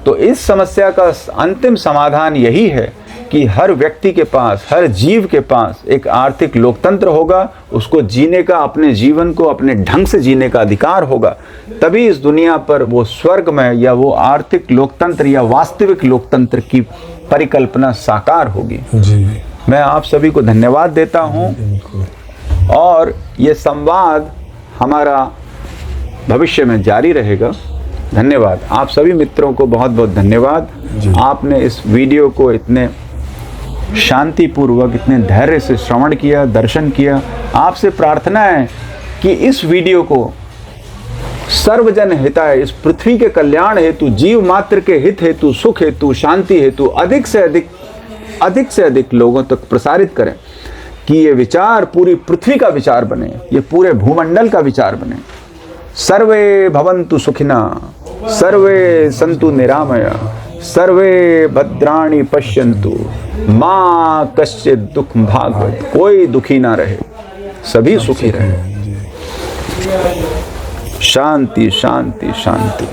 तो इस समस्या का अंतिम समाधान यही है कि हर व्यक्ति के पास, हर जीव के पास एक आर्थिक लोकतंत्र होगा, उसको जीने का, अपने जीवन को अपने ढंग से जीने का अधिकार होगा। तभी इस दुनिया पर वो स्वर्गमय या वो आर्थिक लोकतंत्र या वास्तविक लोकतंत्र की परिकल्पना साकार होगी। जी, मैं आप सभी को धन्यवाद देता हूँ और ये संवाद हमारा भविष्य में जारी रहेगा। धन्यवाद। आप सभी मित्रों को बहुत बहुत धन्यवाद। आपने इस वीडियो को इतने शांतिपूर्वक, इतने धैर्य से श्रवण किया, दर्शन किया। आपसे प्रार्थना है कि इस वीडियो को सर्वजन हिताय, इस पृथ्वी के कल्याण हेतु, जीव मात्र के हित हेतु, सुख हेतु, शांति हेतु अधिक से अधिक लोगों तक प्रसारित करें कि ये विचार पूरी पृथ्वी का विचार बने, ये पूरे भूमंडल का विचार बने। सर्वे भवन्तु सुखिना, सर्वे सन्तु निरामया, सर्वे भद्राणि पश्यन्तु, माँ कश्चित् दुःखं भाग्वत्। कोई दुखी ना रहे, सभी सुखी रहे। शांति शांति शांति।